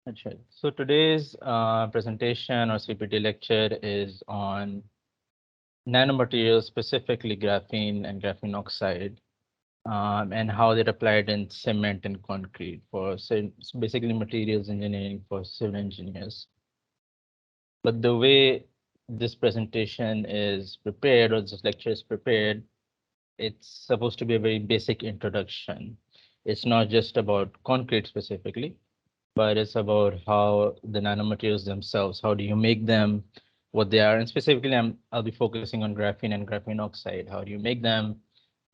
That's right. So today's presentation or CPD lecture is on nanomaterials, specifically graphene and graphene oxide, and how they're applied in cement and concrete for basically materials engineering for civil engineers. But the way this presentation is prepared or this lecture is prepared, it's supposed to be a very basic introduction. It's not just about concrete specifically, but it's about how the nanomaterials themselves, how do you make them, what they are, and specifically I'll be focusing on graphene and graphene oxide. How do you make them?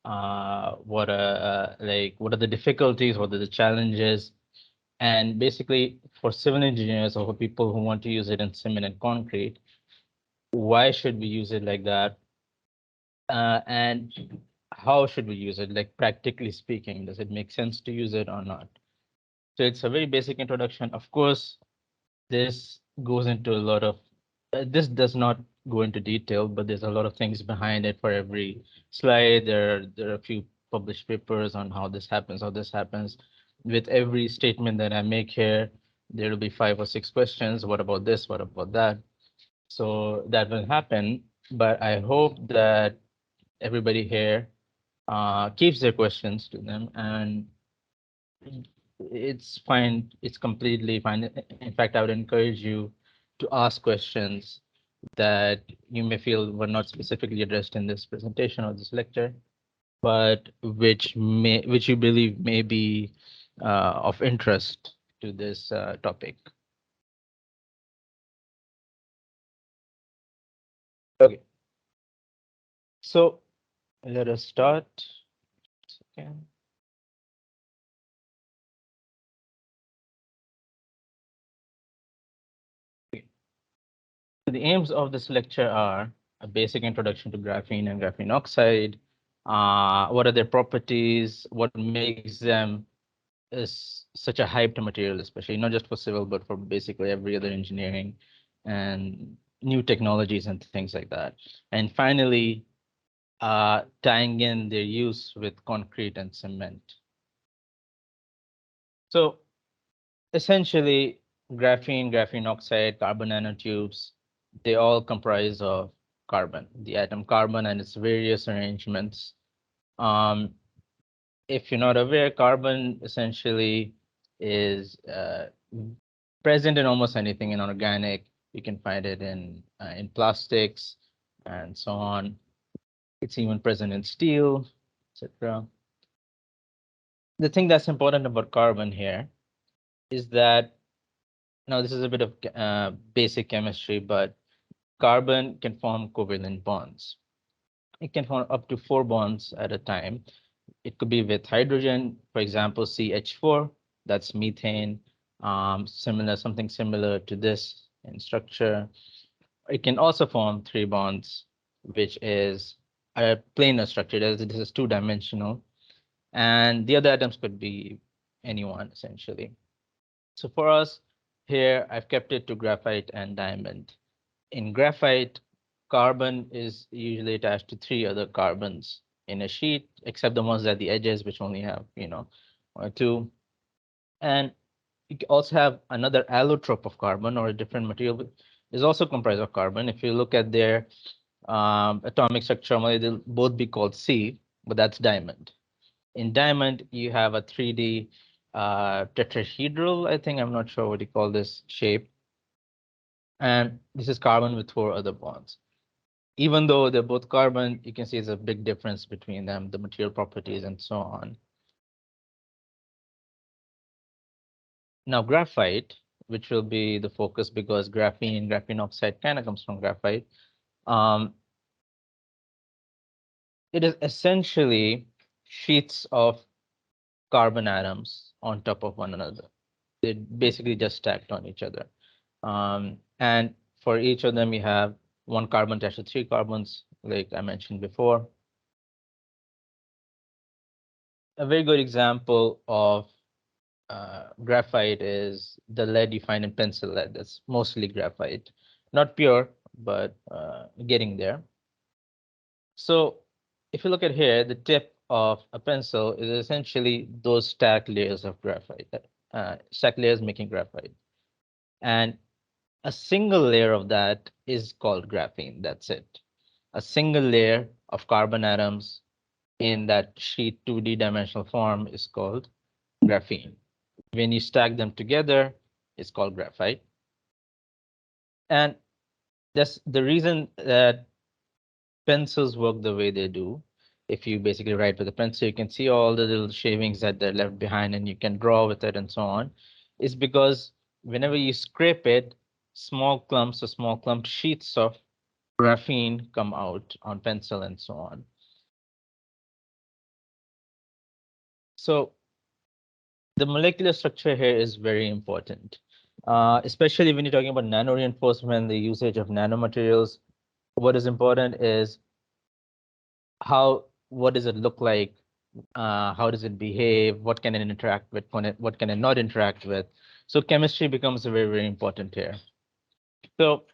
What are the difficulties? What are the challenges? And basically, for civil engineers or for people who want to use it in cement and concrete, why should we use it like that? And how should we use it? Like practically speaking, does it make sense to use it or not? So it's a very basic introduction. Of course, this goes into a lot of, this does not go into detail, but there's a lot of things behind it for every slide. There are a few published papers on how this happens, how this happens. With every statement that I make here, there will be 5 or 6 questions. What about this? What about that? So that will happen. But I hope that everybody here keeps their questions to them, and it's fine. It's completely fine. In fact, I would encourage you to ask questions that you may feel were not specifically addressed in this presentation or this lecture, but which you believe may be of interest to this topic. Okay, so let us start. Okay. The aims of this lecture are a basic introduction to graphene and graphene oxide. What are their properties? What makes them is such a hyped material, especially not just for civil, but for basically every other engineering and new technologies and things like that. And finally, tying in their use with concrete and cement. So essentially, graphene, graphene oxide, carbon nanotubes, they all comprise of carbon, the atom carbon and its various arrangements. Um, if you're not aware, carbon essentially is present in almost anything in organic. You can find it in plastics and so on. It's even present in steel, etc. The thing that's important about carbon here is that now this is a bit of basic chemistry, but carbon can form covalent bonds. It can form up to 4 bonds at a time. It could be with hydrogen, for example, CH4, that's methane, something similar to this in structure. It can also form 3 bonds, which is a planar structure. This is two-dimensional, and the other atoms could be anyone essentially. So for us here, I've kept it to graphite and diamond. In graphite, carbon is usually attached to 3 other carbons in a sheet, except the ones at the edges, which only have, 1 or 2. And you also have another allotrope of carbon or a different material is also comprised of carbon. If you look at their atomic structure, they'll both be called C, but that's diamond. In diamond, you have a 3D tetrahedral, I think. I'm not sure what you call this shape. And this is carbon with 4 other bonds. Even though they're both carbon, you can see there's a big difference between them, the material properties and so on. Now, graphite, which will be the focus because graphene, graphene oxide kind of comes from graphite. Um, it is essentially sheets of carbon atoms on top of one another. They basically just stacked on each other. And for each of them, you have 1 carbon attached to 3 carbons, like I mentioned before. A very good example of graphite is the lead you find in pencil lead. That's mostly graphite, not pure, but getting there. So if you look at here, the tip of a pencil is essentially those stacked layers of graphite, stacked layers making graphite. And a single layer of that is called graphene. That's it. A single layer of carbon atoms in that sheet 2D dimensional form is called graphene. When you stack them together, it's called graphite. And that's the reason that pencils work the way they do. If you basically write with a pencil, you can see all the little shavings that they're left behind and you can draw with it and so on. Is because whenever you scrape it, small clumps or small clump sheets of graphene come out on pencil and so on. So the molecular structure here is very important, especially when you're talking about nano reinforcement, the usage of nanomaterials. What is important is what does it look like? How does it behave? What can it interact with? What can it not interact with? So chemistry becomes very, very important here. So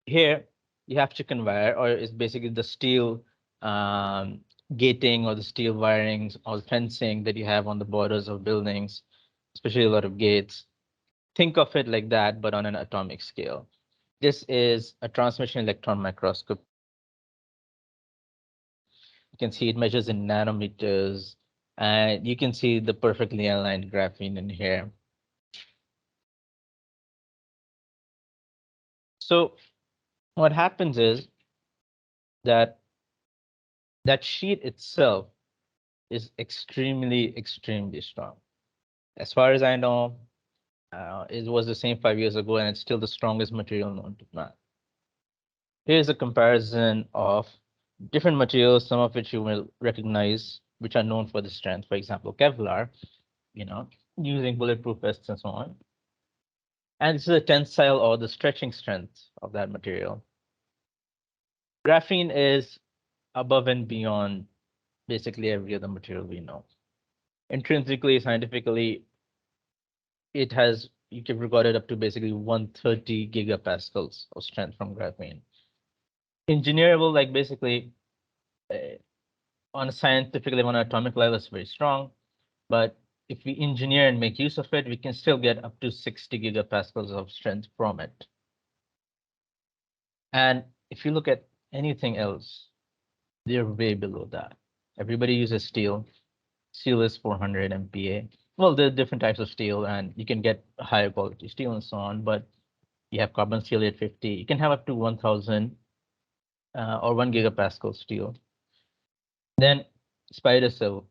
here you have chicken wire, or it's basically the steel um, gating or the steel wirings or fencing that you have on the borders of buildings, especially a lot of gates. Think of it like that, but on an atomic scale. This is a transmission electron microscope. You can see it measures in nanometers, and you can see the perfectly aligned graphene in here. So what happens is that that sheet itself is extremely, extremely strong. As far as I know, it was the same 5 years ago, and it's still the strongest material known to man. Here's a comparison of different materials, some of which you will recognize, which are known for the strength. For example, Kevlar, you know, using bulletproof vests and so on. And this is the tensile or the stretching strength of that material. Graphene is above and beyond basically every other material we know. Intrinsically, scientifically, it has, you can regard it up to basically 130 gigapascals of strength from graphene. Engineerable, like basically uh, on a scientific level, on an atomic level, it's very strong. But if we engineer and make use of it, we can still get up to 60 gigapascals of strength from it. And if you look at anything else, they're way below that. Everybody uses steel. Steel is 400 MPa. Well, there are different types of steel, and you can get higher quality steel and so on. But you have carbon steel 850. You can have up to 1,000 or 1 gigapascal steel. Then spider silk.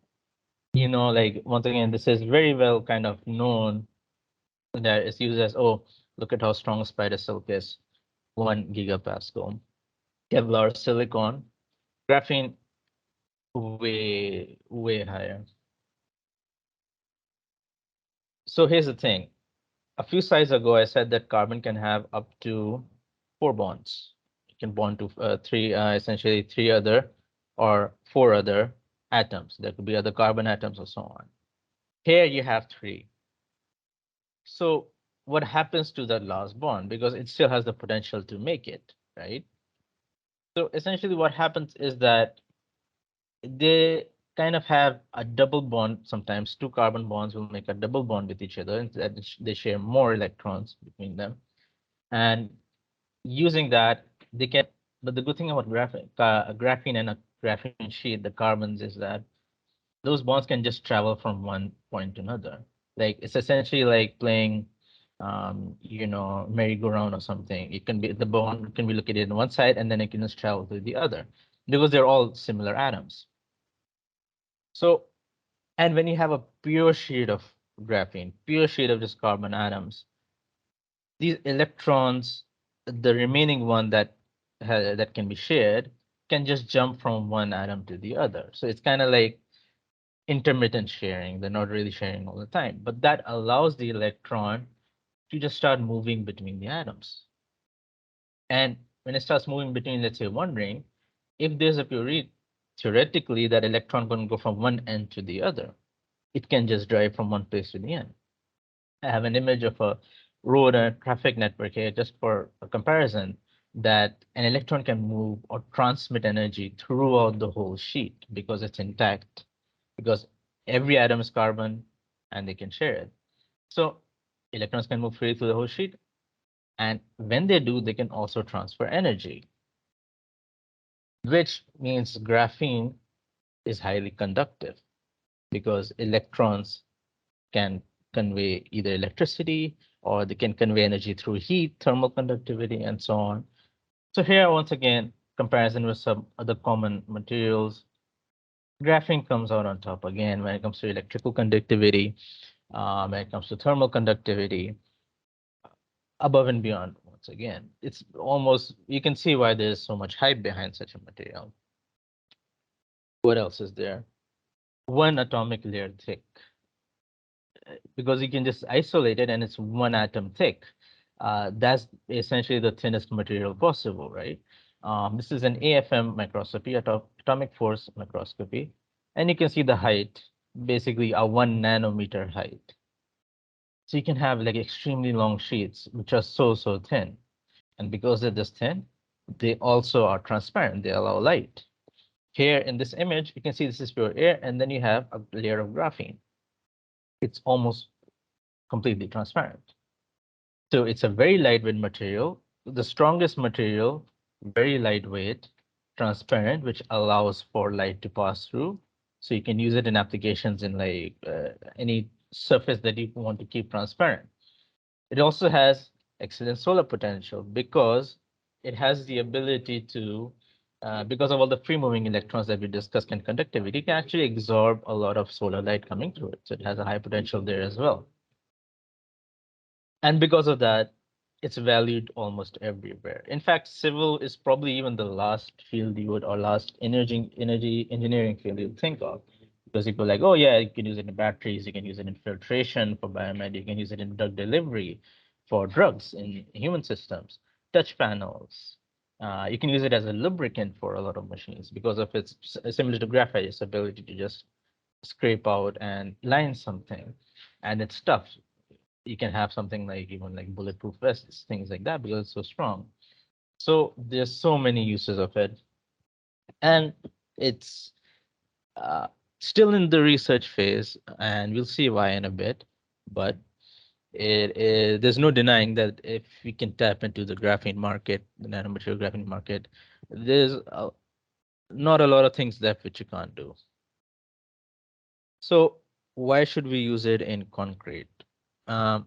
Like once again, this is very well kind of known that it's used as, oh, look at how strong spider silk is, 1 gigapascal. Kevlar, silicon, graphene, way, way higher. So here's the thing. A few slides ago, I said that carbon can have up to 4 bonds. It can bond to essentially 3 other or 4 other atoms. There could be other carbon atoms or so on. Here you have 3. So what happens to that last bond? Because it still has the potential to make it, right? So essentially what happens is that they kind of have a double bond. Sometimes 2 carbon bonds will make a double bond with each other, and that they share more electrons between them. And using that, they can. But the good thing about graphene and a graphene sheet, the carbons, is that those bonds can just travel from one point to another. Like it's essentially like playing, merry-go-round or something. It can be the bond can be located on one side and then it can just travel to the other because they're all similar atoms. So, and when you have a pure sheet of graphene, pure sheet of just carbon atoms, these electrons, the remaining one that can be shared, can just jump from one atom to the other. So it's kind of like intermittent sharing. They're not really sharing all the time, but that allows the electron to just start moving between the atoms. And when it starts moving between, let's say, one ring, if there's a purity, theoretically, that electron can go from one end to the other. It can just drive from one place to the end. I have an image of a road and a traffic network here, just for a comparison, that an electron can move or transmit energy throughout the whole sheet because it's intact, because every atom is carbon and they can share it. So electrons can move freely through the whole sheet. And when they do, they can also transfer energy, which means graphene is highly conductive because electrons can convey either electricity or they can convey energy through heat, thermal conductivity, and so on. So here, once again, comparison with some other common materials, graphene comes out on top again when it comes to electrical conductivity, when it comes to thermal conductivity, above and beyond. Once again, it's almost, you can see why there's so much hype behind such a material. What else is there? One atomic layer thick, because you can just isolate it and it's one atom thick. That's essentially the thinnest material possible, right? This is an AFM microscopy, atomic force microscopy, and you can see the height, basically a 1 nanometer height. So you can have like extremely long sheets, which are so thin. And because they're this thin, they also are transparent. They allow light. Here in this image, you can see this is pure air, and then you have a layer of graphene. It's almost completely transparent. So it's a very lightweight material, the strongest material, very lightweight, transparent, which allows for light to pass through. So you can use it in applications in like any surface that you want to keep transparent. It also has excellent solar potential because it has the ability to, because of all the free moving electrons that we discussed in conductivity, it can actually absorb a lot of solar light coming through it. So it has a high potential there as well. And because of that, it's valued almost everywhere. In fact, civil is probably even the last field you would, or last energy engineering field you'd think of. Because you go like, oh yeah, you can use it in batteries, you can use it in filtration for biomed, you can use it in drug delivery for drugs in human systems, touch panels. You can use it as a lubricant for a lot of machines because of its similar to graphite, its ability to just scrape out and line something, and it's tough. You can have something like even like bulletproof vests, things like that, because it's so strong. So there's so many uses of it, and it's uh, still in the research phase, and we'll see why in a bit. But it is, there's no denying that if we can tap into the graphene market, the nanomaterial graphene market, there's not a lot of things left which you can't do. So why should we use it in concrete? Um,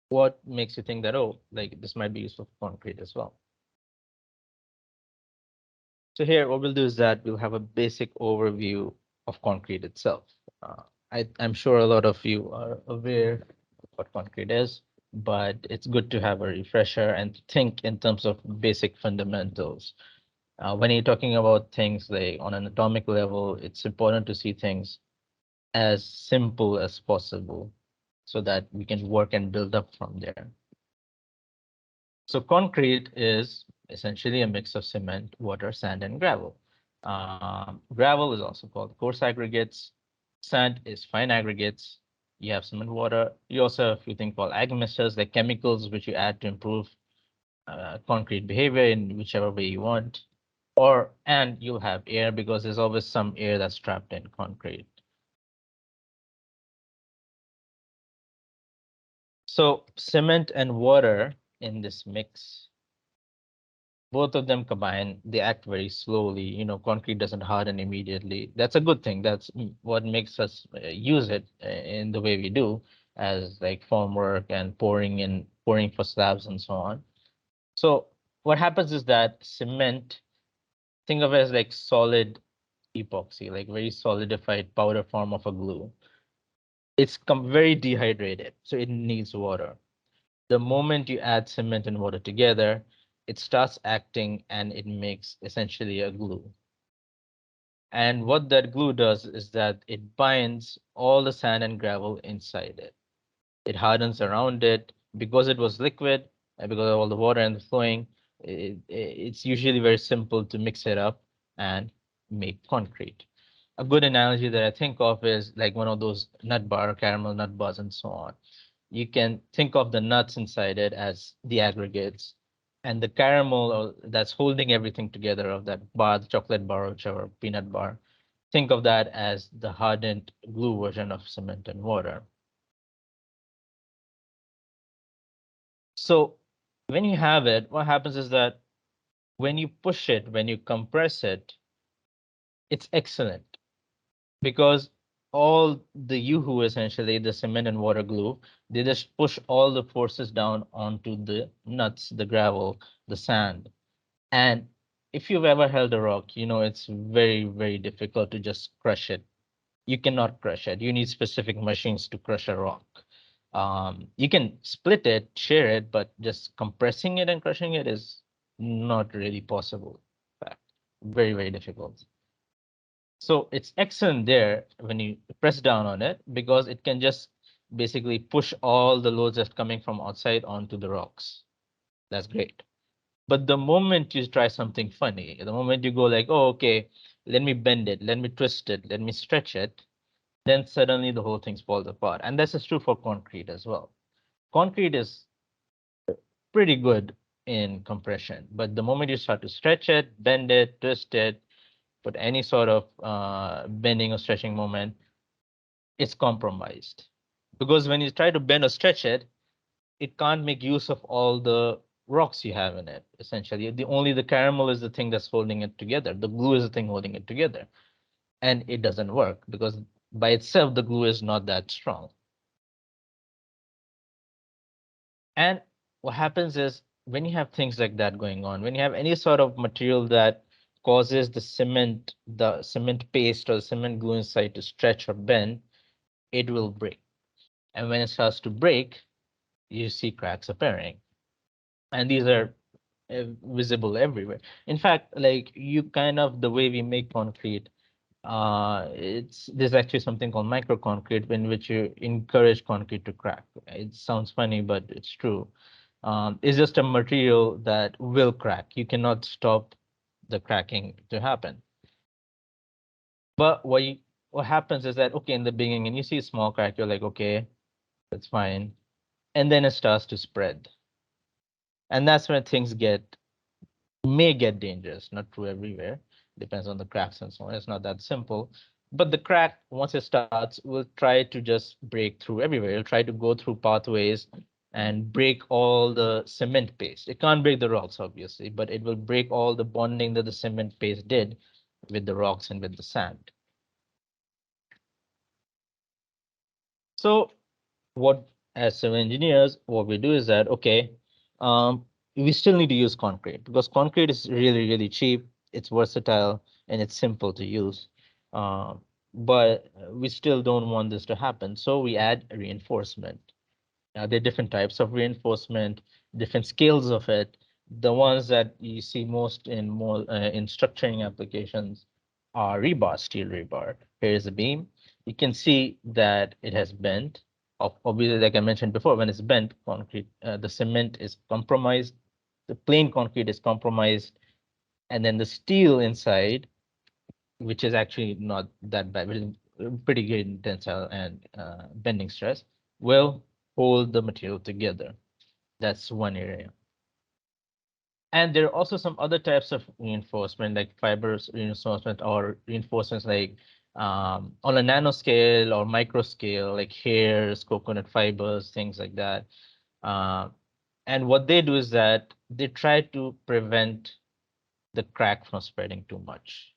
what makes you think that, oh, like this might be useful for concrete as well? So here, what we'll do is that we'll have a basic overview of concrete itself. Uh, I'm sure a lot of you are aware what concrete is, but it's good to have a refresher and think in terms of basic fundamentals. When you're talking about things like on an atomic level, it's important to see things as simple as possible so that we can work and build up from there. So concrete is essentially a mix of cement, water, sand, and gravel. Gravel is also called coarse aggregates. Sand is fine aggregates. You have cement, water. You also have a few things called admixtures, like chemicals which you add to improve concrete behavior in whichever way you want. And you'll have air because there's always some air that's trapped in concrete. So cement and water in this mix, both of them combine, they act very slowly. You know, concrete doesn't harden immediately. That's a good thing. That's what makes us use it in the way we do, as like formwork and pouring for slabs and so on. So what happens is that cement, think of it as like solid epoxy, like very solidified powder form of a glue. It's very dehydrated, so it needs water. The moment you add cement and water together, it starts acting and it makes essentially a glue. And what that glue does is that it binds all the sand and gravel inside it. It hardens around it because it was liquid and because of all the water and the flowing. It's usually very simple to mix it up and make concrete. A good analogy that I think of is like one of those nut bar, caramel nut bars, and so on. You can think of the nuts inside it as the aggregates, and the caramel that's holding everything together of that bar, the chocolate bar, or whichever peanut bar. Think of that as the hardened glue version of cement and water. So when you have it, what happens is that when you push it, when you compress it, it's excellent because all the Yoo-hoo, essentially the cement and water glue, they just push all the forces down onto the nuts, the gravel, the sand. And if you've ever held a rock, you know it's very, very difficult to just crush it. You cannot crush it. You need specific machines to crush a rock. You can split it, share it, but just compressing it and crushing it is not really possible. In fact, very, very difficult. So it's excellent there when you press down on it because it can just basically push all the loads that's coming from outside onto the rocks. That's great. But the moment you try something funny, the moment you go like, oh, okay, let me bend it, let me twist it, let me stretch it, then suddenly the whole thing falls apart. And this is true for concrete as well. Concrete is pretty good in compression, but the moment you start to stretch it, bend it, twist it, put any sort of bending or stretching moment, it's compromised. Because when you try to bend or stretch it, it can't make use of all the rocks you have in it. Essentially, the caramel is the thing that's holding it together. The glue is the thing holding it together, and it doesn't work because by itself the glue is not that strong. And what happens is when you have things like that going on, when you have any sort of material that causes the cement paste or the cement glue inside to stretch or bend, it will break. And when it starts to break, you see cracks appearing. And these are visible everywhere. In fact, like you kind of the way we make concrete, it's there's actually something called microconcrete in which you encourage concrete to crack. It sounds funny, but it's true. It's just a material that will crack. You cannot stop the cracking to happen. But what happens is that okay, in the beginning, and you see a small crack, you're like, okay, that's fine, and then it starts to spread, and that's when things may get dangerous. Not true everywhere. Depends on the cracks and so on. It's not that simple. But the crack, once it starts, will try to just break through everywhere. It'll try to go through pathways and break all the cement paste. It can't break the rocks, obviously, but it will break all the bonding that the cement paste did with the rocks and with the sand. So what as civil engineers, what we do is that, okay, we still need to use concrete because concrete is really, really cheap, it's versatile, and it's simple to use. But we still don't want this to happen. So we add reinforcement. There are different types of reinforcement, different scales of it. The ones that you see most in structuring applications are rebar, steel rebar. Here is a beam. You can see that it has bent. Obviously, like I mentioned before, when it's bent, concrete, the cement is compromised, the plain concrete is compromised, and then the steel inside, which is actually not that bad, which is pretty good in tensile and bending stress, will hold the material together. That's one area. And there are also some other types of reinforcement, like fibers reinforcement or reinforcements like on a nano scale or micro scale, like hairs, coconut fibers, things like that. Uh, and what they do is that they try to prevent the crack from spreading too much.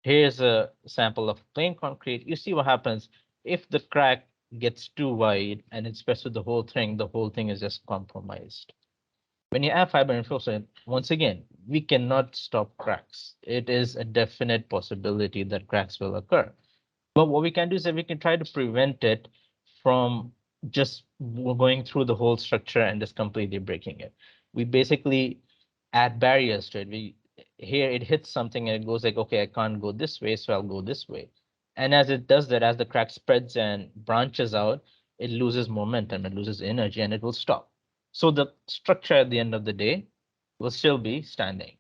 Here's a sample of plain concrete. You see what happens if the crack gets too wide and it spreads to the whole thing is just compromised. When you add fiber reinforcement, once again, we cannot stop cracks. It is a definite possibility that cracks will occur. But what we can do is that we can try to prevent it from just going through the whole structure and just completely breaking it. We basically add barriers to it. Here it hits something and it goes like, okay, I can't go this way, so I'll go this way. And as it does that, as the crack spreads and branches out, it loses momentum, it loses energy, and it will stop. So the structure at the end of the day will still be standing.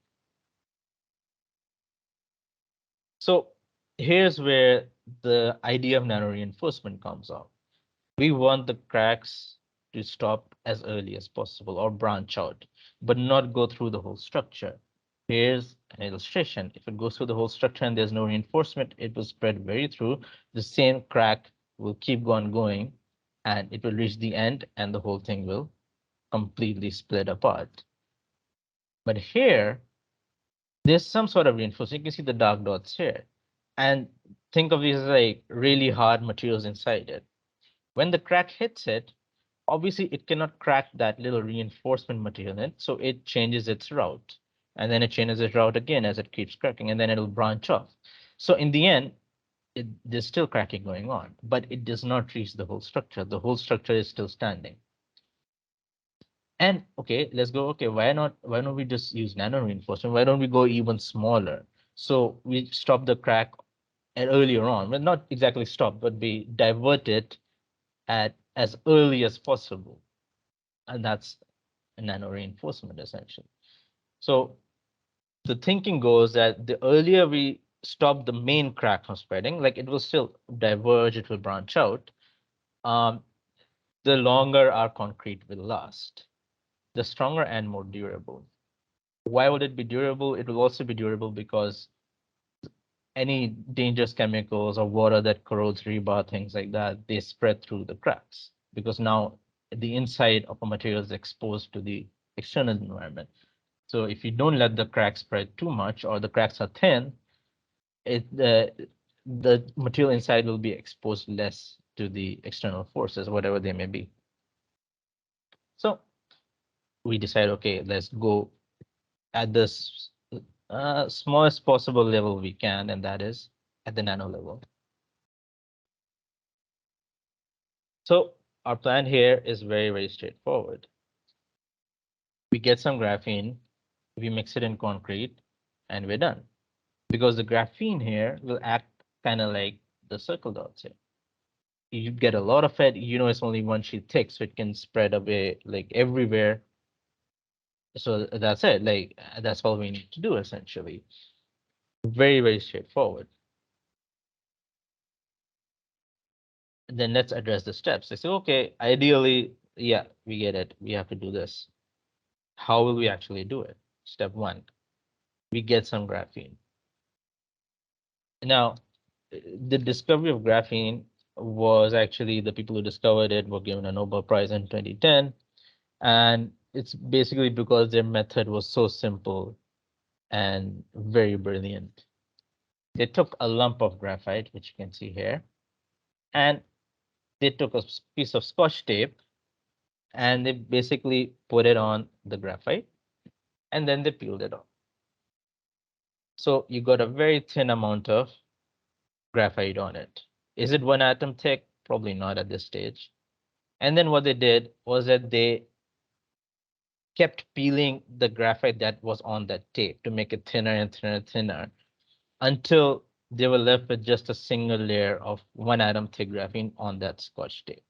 So here's where the idea of nano reinforcement comes up. We want the cracks to stop as early as possible or branch out, but not go through the whole structure. Here's an illustration. If it goes through the whole structure and there's no reinforcement, it will spread very through. The same crack will keep on going and it will reach the end and the whole thing will completely split apart. But here, there's some sort of reinforcement. You can see the dark dots here. And think of these as like really hard materials inside it. When the crack hits it, obviously it cannot crack that little reinforcement material in it, so it changes its route. And then it changes its route again as it keeps cracking, and then it'll branch off. So in the end, there's still cracking going on, but it does not reach the whole structure. The whole structure is still standing. And okay, let's go. Okay, why don't we just use nano reinforcement? Why don't we go even smaller? So we stop the crack earlier on. Well, not exactly stop, but we divert it at as early as possible. And that's a nano reinforcement essentially. So the thinking goes that the earlier we stop the main crack from spreading, like it will still diverge, it will branch out, um, the longer our concrete will last, the stronger and more durable. Why would it be durable? It will also be durable because any dangerous chemicals or water that corrodes rebar, things like that, they spread through the cracks because now the inside of a material is exposed to the external environment. So if you don't let the cracks spread too much or the cracks are thin, the material inside will be exposed less to the external forces, whatever they may be. So we decide, okay, let's go at this smallest possible level we can, and that is at the nano level. So our plan here is very, very straightforward. We get some graphene, we mix it in concrete, and we're done. Because the graphene here will act kind of like the circle dots here. You get a lot of it, you know, it's only one sheet thick, so it can spread away like everywhere. So that's it, like that's all we need to do essentially. Very, very straightforward. And then let's address the steps. I say, okay, ideally, yeah, we get it. We have to do this. How will we actually do it? Step one, we get some graphene. Now, the discovery of graphene was actually the people who discovered it were given a Nobel Prize in 2010. And it's basically because their method was so simple and very brilliant. They took a lump of graphite, which you can see here, and they took a piece of Scotch tape and they basically put it on the graphite and then they peeled it off. So you got a very thin amount of graphite on it. Is it one atom thick? Probably not at this stage. And then what they did was that they kept peeling the graphite that was on that tape to make it thinner and thinner and thinner until they were left with just a single layer of one atom thick graphene on that Scotch tape.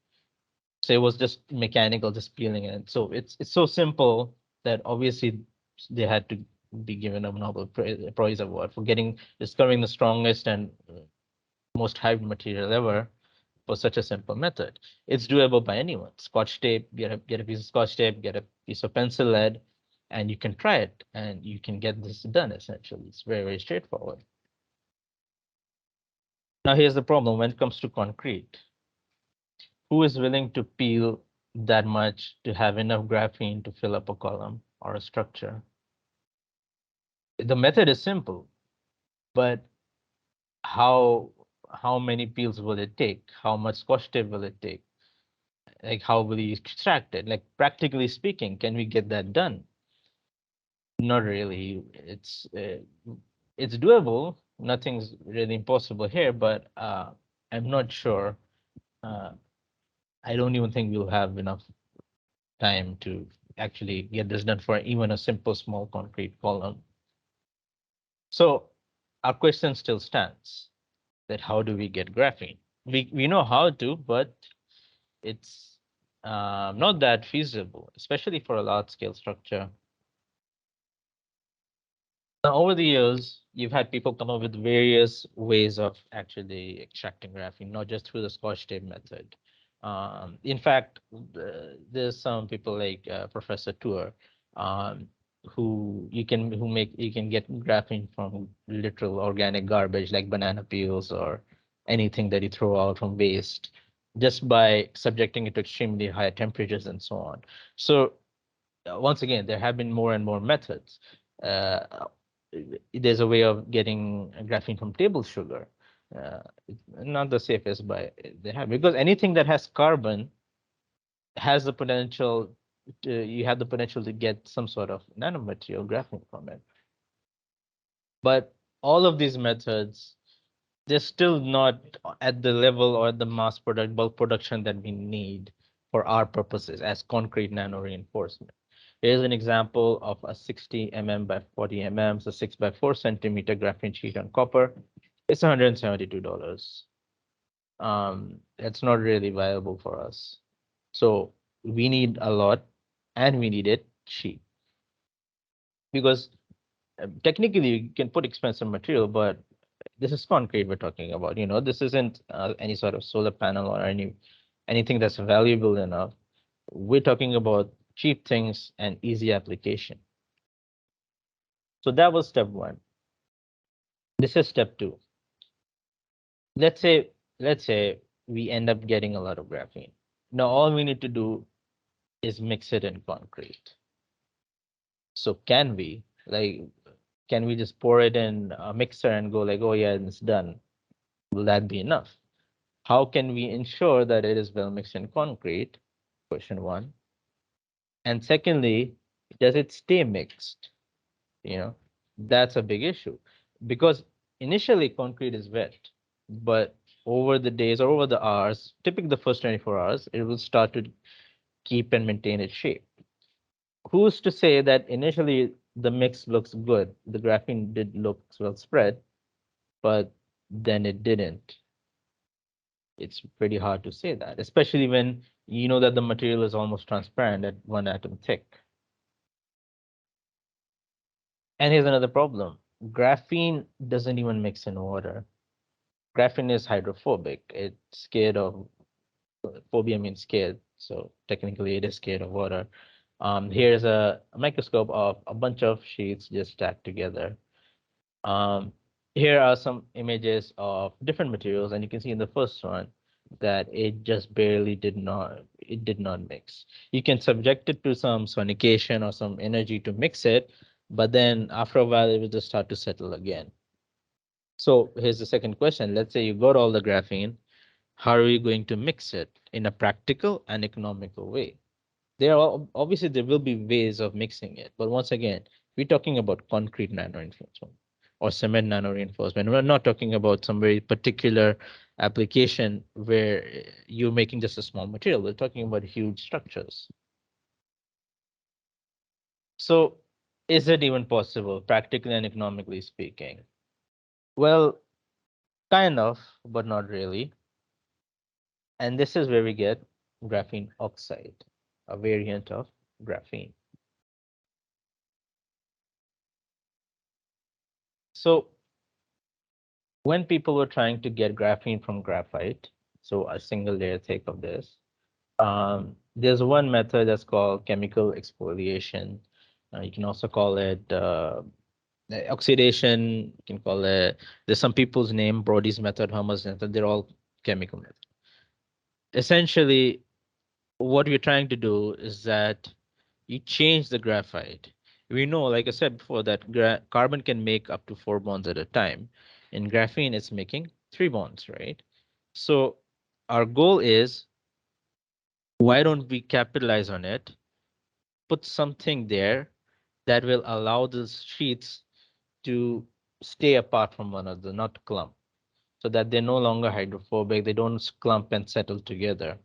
So it was just mechanical, just peeling it. So it's so simple that obviously they had to be given a Nobel Prize award for discovering the strongest and most hybrid material ever for such a simple method. It's doable by anyone. Scotch tape, get a piece of Scotch tape, get a piece of pencil lead, and you can try it and you can get this done essentially. It's very, very straightforward. Now here's the problem when it comes to concrete. Who is willing to peel that much to have enough graphene to fill up a column or a structure? The method is simple, but how how many peels will it take? How much Scotch tape will it take? Like how will you extract it? Like practically speaking, can we get that done? Not really. It's doable. Nothing's really impossible here, but I'm not sure. Uh, I don't even think we'll have enough time to actually get this done for even a simple small concrete column. So our question still stands that how do we get graphene? We know how to, but it's not that feasible, especially for a large scale structure. Now, over the years, you've had people come up with various ways of actually extracting graphene, not just through the Scotch tape method. In fact, there's some people like Professor Tour, um, you can get graphene from literal organic garbage like banana peels or anything that you throw out from waste, just by subjecting it to extremely high temperatures and so on. So once again, there have been more and more methods. Uh, there's a way of getting graphene from table sugar. Not the safest, but they have, because anything that has carbon has the potential you have the potential to get some sort of nanomaterial graphene from it. But all of these methods, they're still not at the level or the bulk production that we need for our purposes as concrete nano reinforcement. Here's an example of a 60 by 40 so 6 by 4 centimeter graphene sheet on copper. It's $172. It's not really viable for us. So we need a lot, and we need it cheap, because technically you can put expensive material, but this is concrete we're talking about. This isn't any sort of solar panel or anything that's valuable enough. We're talking about cheap things and easy application. So that was step one. This is step two. Let's say we end up getting a lot of graphene. Now all we need to do is mix it in concrete. So can we just pour it in a mixer and go like, oh yeah, it's done? Will that be enough? How can we ensure that it is well mixed in concrete? Question one. And secondly, does it stay mixed? You know, that's a big issue, because initially concrete is wet, but over the days or over the hours, typically the first 24 hours, it will start to keep and maintain its shape. Who's to say that initially the mix looks good, the graphene did look well spread, but then it didn't? It's pretty hard to say that, especially when you know that the material is almost transparent at 1 atom thick. And here's another problem. Graphene doesn't even mix in water. Graphene is hydrophobic. It's scared of, phobia means scared. So technically it is scared of water. Here's a microscope of a bunch of sheets just stacked together. Um, Here are some images of different materials, and you can see in the first one that it just barely did not mix. You can subject it to some sonication or some energy to mix it, but then after a while it will just start to settle again. So here's the second question. Let's say you got all the graphene. How are you going to mix it in a practical and economical way? Obviously there will be ways of mixing it, but once again, we're talking about concrete nano reinforcement or cement nano reinforcement. We're not talking about some very particular application where you're making just a small material. We're talking about huge structures. So is it even possible, practically and economically speaking? Well, kind of, but not really. And this is where we get graphene oxide, a variant of graphene. So when people were trying to get graphene from graphite, so a single layer thick of this, there's one method that's called chemical exfoliation. You can also call it oxidation. You can call it, there's some people's name, Brody's method, Herman's method, they're all chemical methods. Essentially, what we're trying to do is that you change the graphite. We know, like I said before, that carbon can make up to 4 bonds at a time. In graphene, it's making 3 bonds, right? So our goal is, why don't we capitalize on it, put something there that will allow the sheets to stay apart from one another, not clump, so that they're no longer hydrophobic, they don't clump and settle together.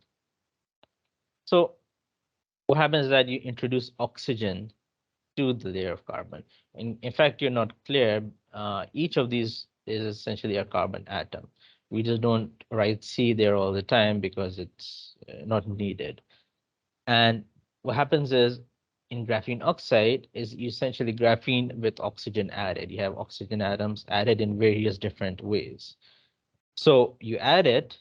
So what happens is that you introduce oxygen to the layer of carbon. In fact, you're not clear. Each of these is essentially a carbon atom. We just don't write C there all the time because it's not needed. And what happens is, in graphene oxide is essentially graphene with oxygen added. You have oxygen atoms added in various different ways. So you add it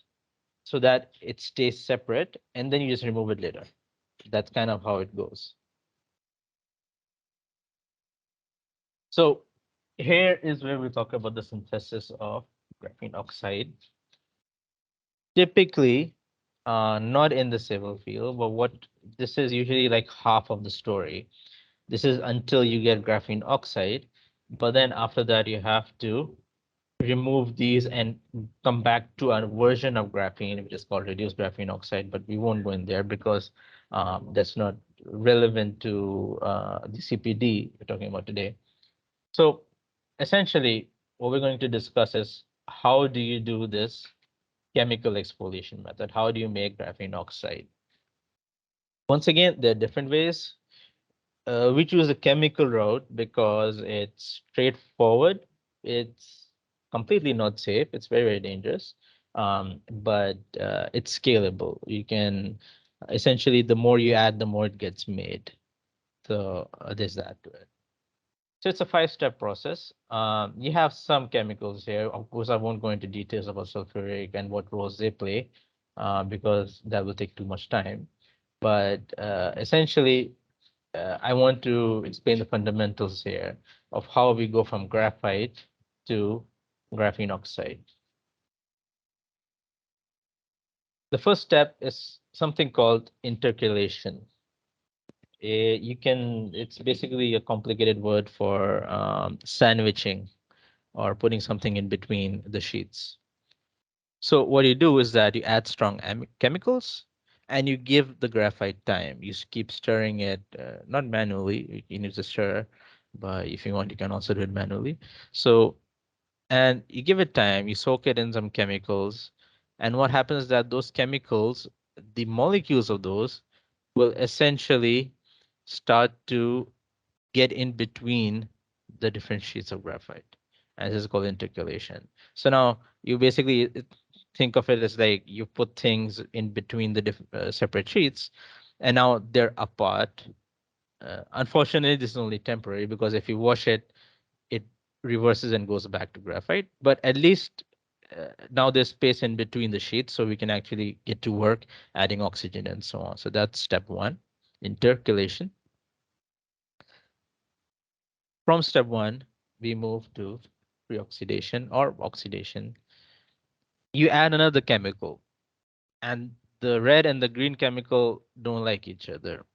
so that it stays separate, and then you just remove it later. That's kind of how it goes. So here is where we talk about the synthesis of graphene oxide. Typically, Not in the civil field, but what this is usually like half of the story. This is until you get graphene oxide, but then after that you have to remove these and come back to a version of graphene, which is called reduced graphene oxide, but we won't go in there because that's not relevant to the CPD we're talking about today. So essentially, what we're going to discuss is how do you do this chemical exfoliation method? How do you make graphene oxide? Once again, there are different ways. We choose a chemical route because it's straightforward. It's completely not safe. It's very, very dangerous. But it's scalable. You can essentially, the more you add, the more it gets made. So there's that to it. So it's a five-step process. You have some chemicals here. Of course, I won't go into details about sulfuric and what roles they play because that will take too much time. But essentially, I want to explain the fundamentals here of how we go from graphite to graphene oxide. The first step is something called intercalation. It's basically a complicated word for sandwiching or putting something in between the sheets. So what you do is that you add strong chemicals and you give the graphite time. You keep stirring it, not manually. You need to stir, but if you want, you can also do it manually. So, and you give it time, you soak it in some chemicals. And what happens is that those chemicals, the molecules of those will essentially start to get in between the different sheets of graphite. And this is called intercalation. So now you basically think of it as like you put things in between the separate sheets, and now they're apart. Unfortunately, this is only temporary because if you wash it, it reverses and goes back to graphite. But at least now there's space in between the sheets, so we can actually get to work adding oxygen and so on. So that's step one, intercalation. From step one, we move to pre-oxidation or oxidation. You add another chemical, and the red and the green chemical don't like each other.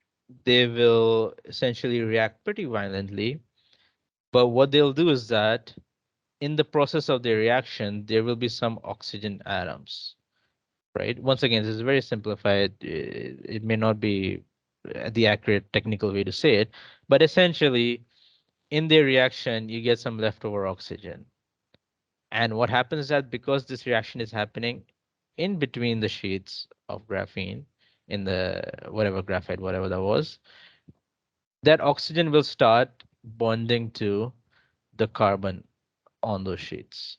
They will essentially react pretty violently. But what they'll do is that in the process of the reaction, there will be some oxygen atoms, right? Once again, this is very simplified. It may not be the accurate technical way to say it, but essentially, in their reaction, you get some leftover oxygen. And what happens is that because this reaction is happening in between the sheets of graphene in the whatever graphite, whatever that was, that oxygen will start bonding to the carbon on those sheets.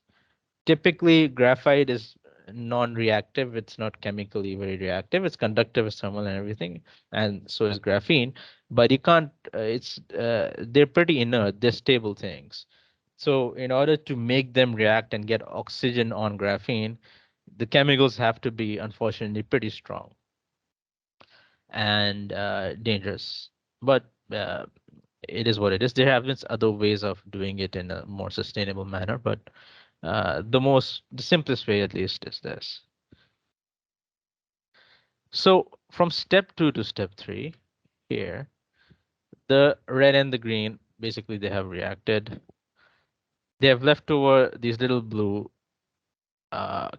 Typically, graphite is non-reactive. It's not chemically very reactive. It's conductive, it's thermal and everything, and so is graphene. But you can't. They're pretty inert. They're stable things. So in order to make them react and get oxygen on graphene, the chemicals have to be unfortunately pretty strong and dangerous. But it is what it is. There have been other ways of doing it in a more sustainable manner, but the simplest way at least is this. So from step two to step three here, the red and the green basically they have reacted. They have left over these little blue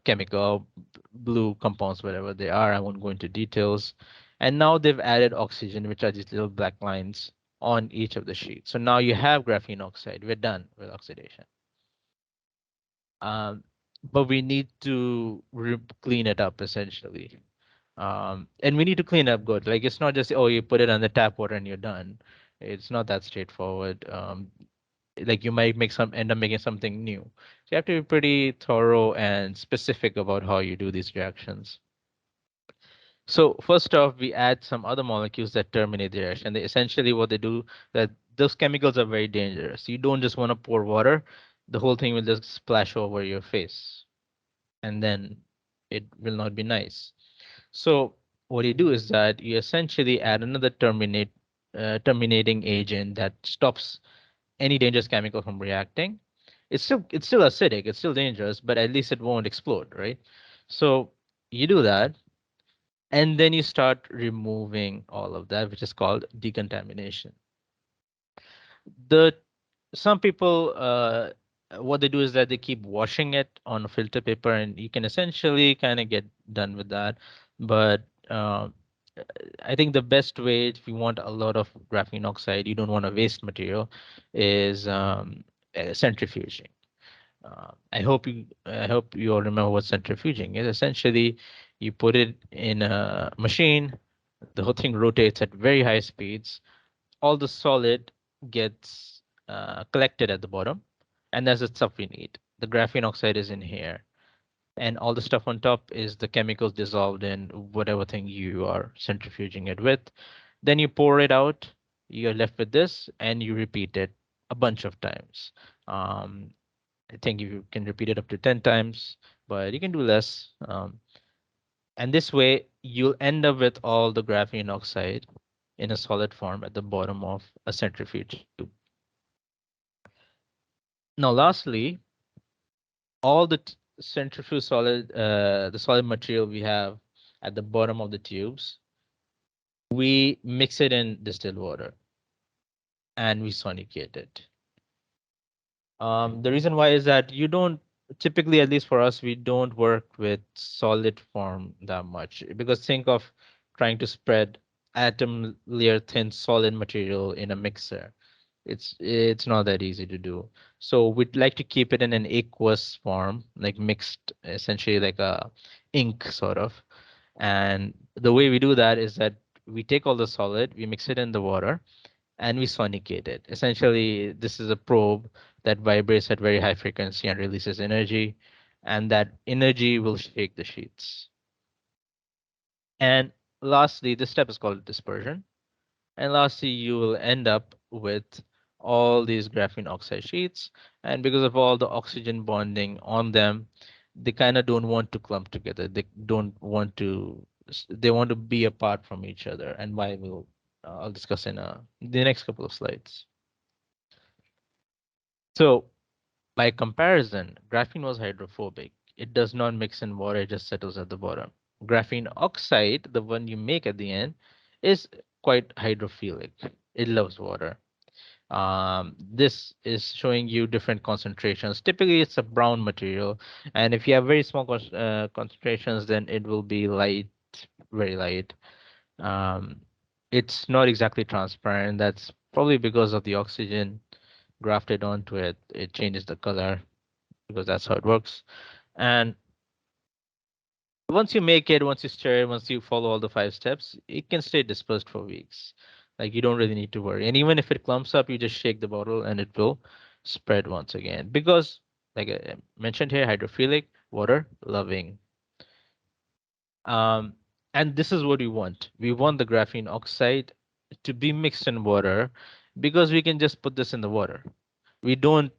chemical blue compounds, whatever they are. I won't go into details. And now they've added oxygen, which are these little black lines on each of the sheets. So now you have graphene oxide. We're done with oxidation. Um, but we need to clean it up essentially. And we need to clean up good. Like it's not just, oh, you put it on the tap water and you're done. It's not that straightforward. Like you might end up making something new. So you have to be pretty thorough and specific about how you do these reactions. So first off, we add some other molecules that terminate the reaction. They essentially what they do that those chemicals are very dangerous. You don't just want to pour water, the whole thing will just splash over your face, and then it will not be nice. So what you do is that you essentially add another terminating agent that stops any dangerous chemical from reacting. It's still acidic, it's still dangerous, but at least it won't explode, right? So you do that, And then you start removing all of that, which is called decontamination. The Some people, what they do is that they keep washing it on filter paper, and you can essentially kind of get done with that. But I think the best way, if you want a lot of graphene oxide, you don't want to waste material, is centrifuging. I hope you all remember what centrifuging is. Essentially, you put it in a machine, the whole thing rotates at very high speeds, all the solid gets collected at the bottom, and that's the stuff we need. The graphene oxide is in here, and all the stuff on top is the chemicals dissolved in whatever thing you are centrifuging it with. Then you pour it out, you're left with this, and you repeat it a bunch of times. Um, I think you can repeat it up to 10 times, but you can do less. And this way, you'll end up with all the graphene oxide in a solid form at the bottom of a centrifuge tube. Now, lastly, all the centrifuge solid, the solid material we have at the bottom of the tubes, we mix it in distilled water and we sonicate it. The reason why is that you don't typically, at least for us, we don't work with solid form that much because think of trying to spread atom layer thin solid material in a mixer. It's not that easy to do. So we'd like to keep it in an aqueous form, like mixed, essentially like a ink sort of. And the way we do that is that we take all the solid, we mix it in the water, and we sonicate it. Essentially, this is a probe that vibrates at very high frequency and releases energy, and that energy will shake the sheets. And lastly, this step is called dispersion. And lastly, you will end up with all these graphene oxide sheets. And because of all the oxygen bonding on them, they kind of don't want to clump together. They don't want to, they want to be apart from each other. And why I'll discuss in the next couple of slides. So by comparison, graphene was hydrophobic. It does not mix in water, it just settles at the bottom. Graphene oxide, the one you make at the end, is quite hydrophilic. It loves water. This is showing you different concentrations. Typically, it's a brown material, and if you have very small concentrations, then it will be light, very light. Um, it's not exactly transparent. That's probably because of the oxygen grafted onto it. It changes the color because that's how it works. And once you make it, once you stir it, once you follow all the 5 steps, it can stay dispersed for weeks. Like you don't really need to worry. And even if it clumps up, you just shake the bottle and it will spread once again. Because, like I mentioned here, hydrophilic, water loving. Um, and this is what we want. We want the graphene oxide to be mixed in water because we can just put this in the water. We don't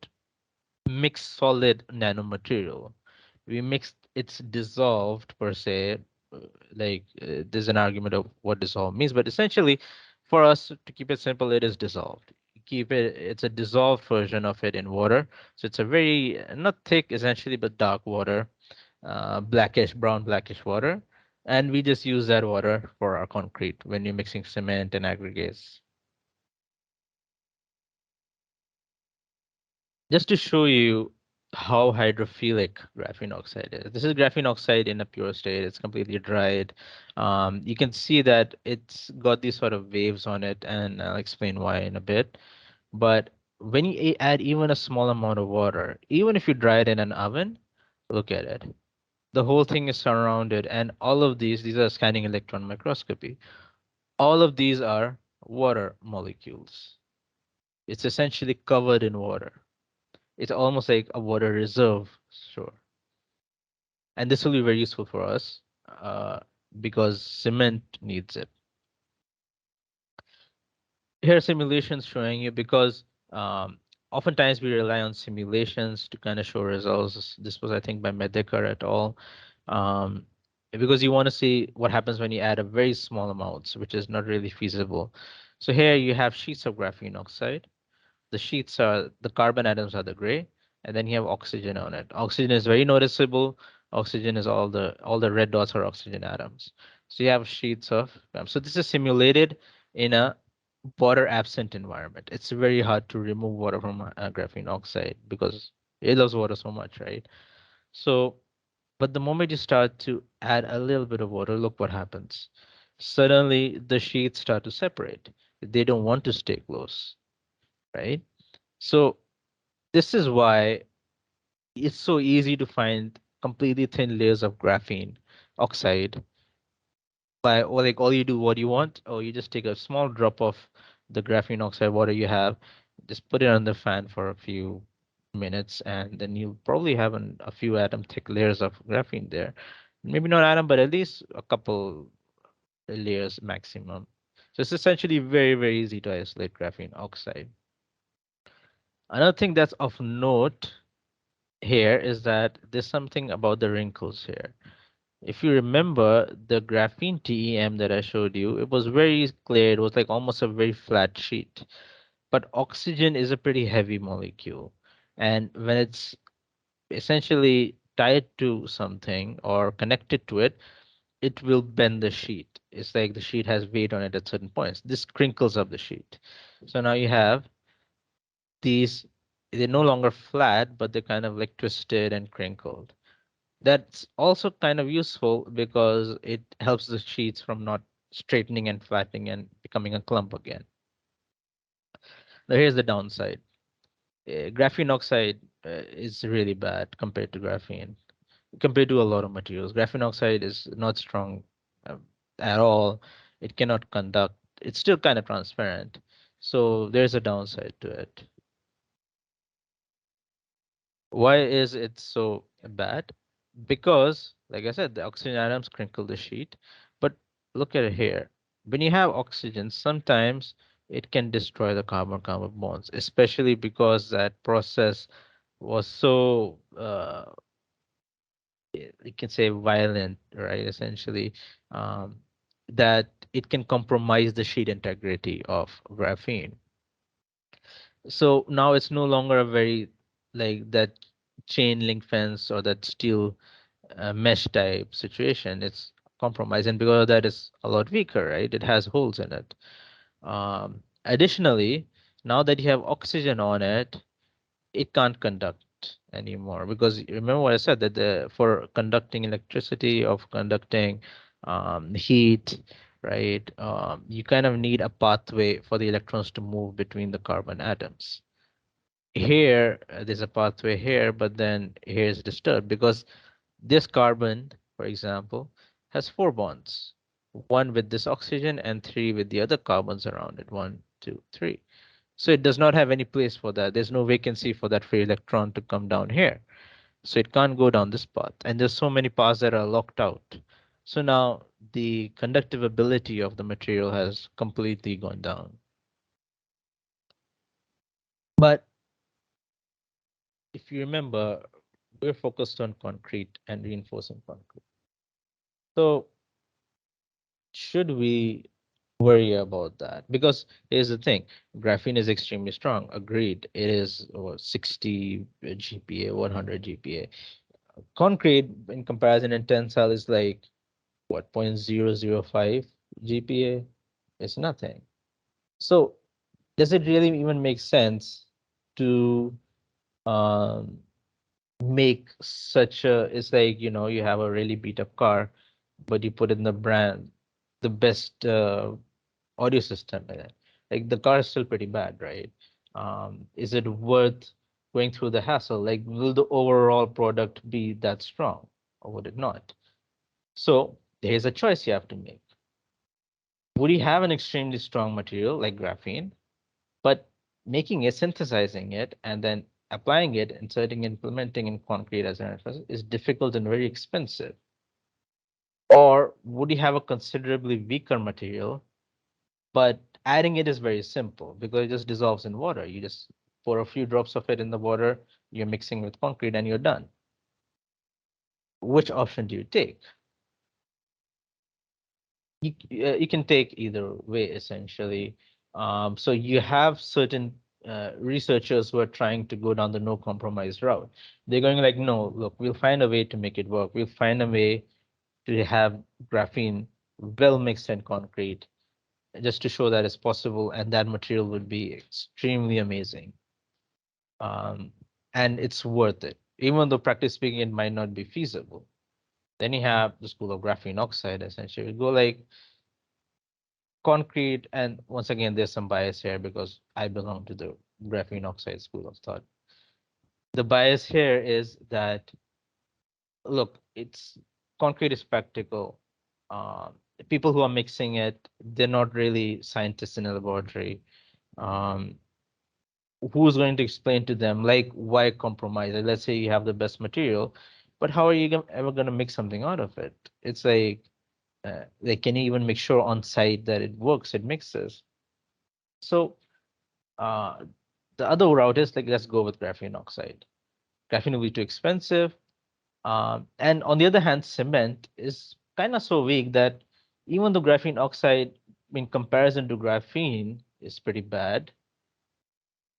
mix solid nanomaterial. We mixed it's dissolved per se. There's an argument of what dissolve means, but essentially for us to keep it simple, it is dissolved. Keep it, it's a dissolved version of it in water. So it's a very not thick essentially, but dark water, blackish, brown blackish water. And we just use that water for our concrete when you're mixing cement and aggregates. Just to show you how hydrophilic graphene oxide is. This is graphene oxide in a pure state. It's completely dried. You can see that it's got these sort of waves on it, and I'll explain why in a bit. But when you add even a small amount of water, even if you dry it in an oven, look at it. The whole thing is surrounded, and all of these are scanning electron microscopy. All of these are water molecules. It's essentially covered in water. It's almost like a water reserve, sure. And this will be very useful for us because cement needs it. Here are simulations showing you because oftentimes we rely on simulations to kind of show results. This was, I think, by Medekar et al. Um, because you want to see what happens when you add a very small amounts, which is not really feasible. So here you have sheets of graphene oxide. The sheets are the carbon atoms are the gray, and then you have oxygen on it. Oxygen is very noticeable. Oxygen is all the red dots are oxygen atoms. So you have sheets of so this is simulated in a water absent environment. It's very hard to remove water from graphene oxide because it loves water so much, right? So, but the moment you start to add a little bit of water, look what happens. Suddenly the sheets start to separate. They don't want to stay close, right? So this is why it's so easy to find completely thin layers of graphene oxide by or like all you do what you want or you just take a small drop of the graphene oxide water you have, just put it on the fan for a few minutes and then you'll probably have a few atom thick layers of graphene there, maybe not atom but at least a couple layers maximum. So it's essentially very easy to isolate graphene oxide. Another thing that's of note here is that there's something about the wrinkles here. If you remember the graphene TEM that I showed you, it was very clear. It was like almost a very flat sheet. But oxygen is a pretty heavy molecule. And when it's essentially tied to something or connected to it, it will bend the sheet. It's like the sheet has weight on it at certain points. This crinkles up the sheet. So now you have these, they're no longer flat, but they're kind of like twisted and crinkled. That's also kind of useful because it helps the sheets from not straightening and flattening and becoming a clump again. Now here's the downside. Graphene oxide is really bad compared to graphene, compared to a lot of materials. Graphene oxide is not strong um, at all. It cannot conduct. It's still kind of transparent. So there's a downside to it. Why is it so bad? Because, like I said, the oxygen atoms crinkle the sheet. But look at it here. When you have oxygen, sometimes it can destroy the carbon-carbon bonds, especially because that process was so, you can say violent, right? Essentially, um, that it can compromise the sheet integrity of graphene. So now it's no longer a very like that chain link fence or that steel mesh type situation. It's compromised, and because of that, it's a lot weaker, right? It has holes in it. Additionally, now that you have oxygen on it, it can't conduct anymore because remember what I said that the for conducting electricity of conducting heat, right? You kind of need a pathway for the electrons to move between the carbon atoms. Here, there's a pathway here, but then here's disturbed because this carbon, for example, has four bonds, one with this oxygen and three with the other carbons around it, one, two, three. So it does not have any place for that. There's no vacancy for that free electron to come down here. So it can't go down this path. And there's so many paths that are locked out. So now the conductive ability of the material has completely gone down. But if you remember, we're focused on concrete and reinforcing concrete. So should we worry about that? Because here's the thing, graphene is extremely strong. Agreed. It is 60 GPa, 100 GPa. Concrete in comparison in tensile is like what 0.005 GPa. It's nothing. So does it really even make sense to um, make such a, it's like, you have a really beat up car, but you put in the best audio system in it. Like the car is still pretty bad, right? Is it worth going through the hassle? Like, will the overall product be that strong or would it not? So there's a choice you have to make. Would you have an extremely strong material like graphene, but making it, synthesizing it, and then applying it, inserting, implementing in concrete as an reference is difficult and very expensive? Or would you have a considerably weaker material, but adding it is very simple because it just dissolves in water. You just pour a few drops of it in the water, you're mixing with concrete, and you're done. Which option do you take? You can take either way, essentially. So you have certain researchers who are trying to go down the no compromise route. They're going like, no, look, we'll find a way to make it work. We'll find a way to have graphene well mixed in concrete, just to show that it's possible, and that material would be extremely amazing. Um, and it's worth it, even though practice speaking, it might not be feasible. Then you have the school of graphene oxide, essentially. We go like concrete, and once again, there's some bias here because I belong to the graphene oxide school of thought. The bias here is that, look, it's concrete is practical. People who are mixing it, they're not really scientists in a laboratory. Um, who's going to explain to them, like, why compromise? Let's say you have the best material, but how are you ever going to make something out of it? It's like, can you even make sure on site that it works, it mixes? So uh, the other route is like, let's go with graphene oxide. Graphene will be too expensive. And on the other hand, cement is kind of so weak that even though graphene oxide, in comparison to graphene, is pretty bad,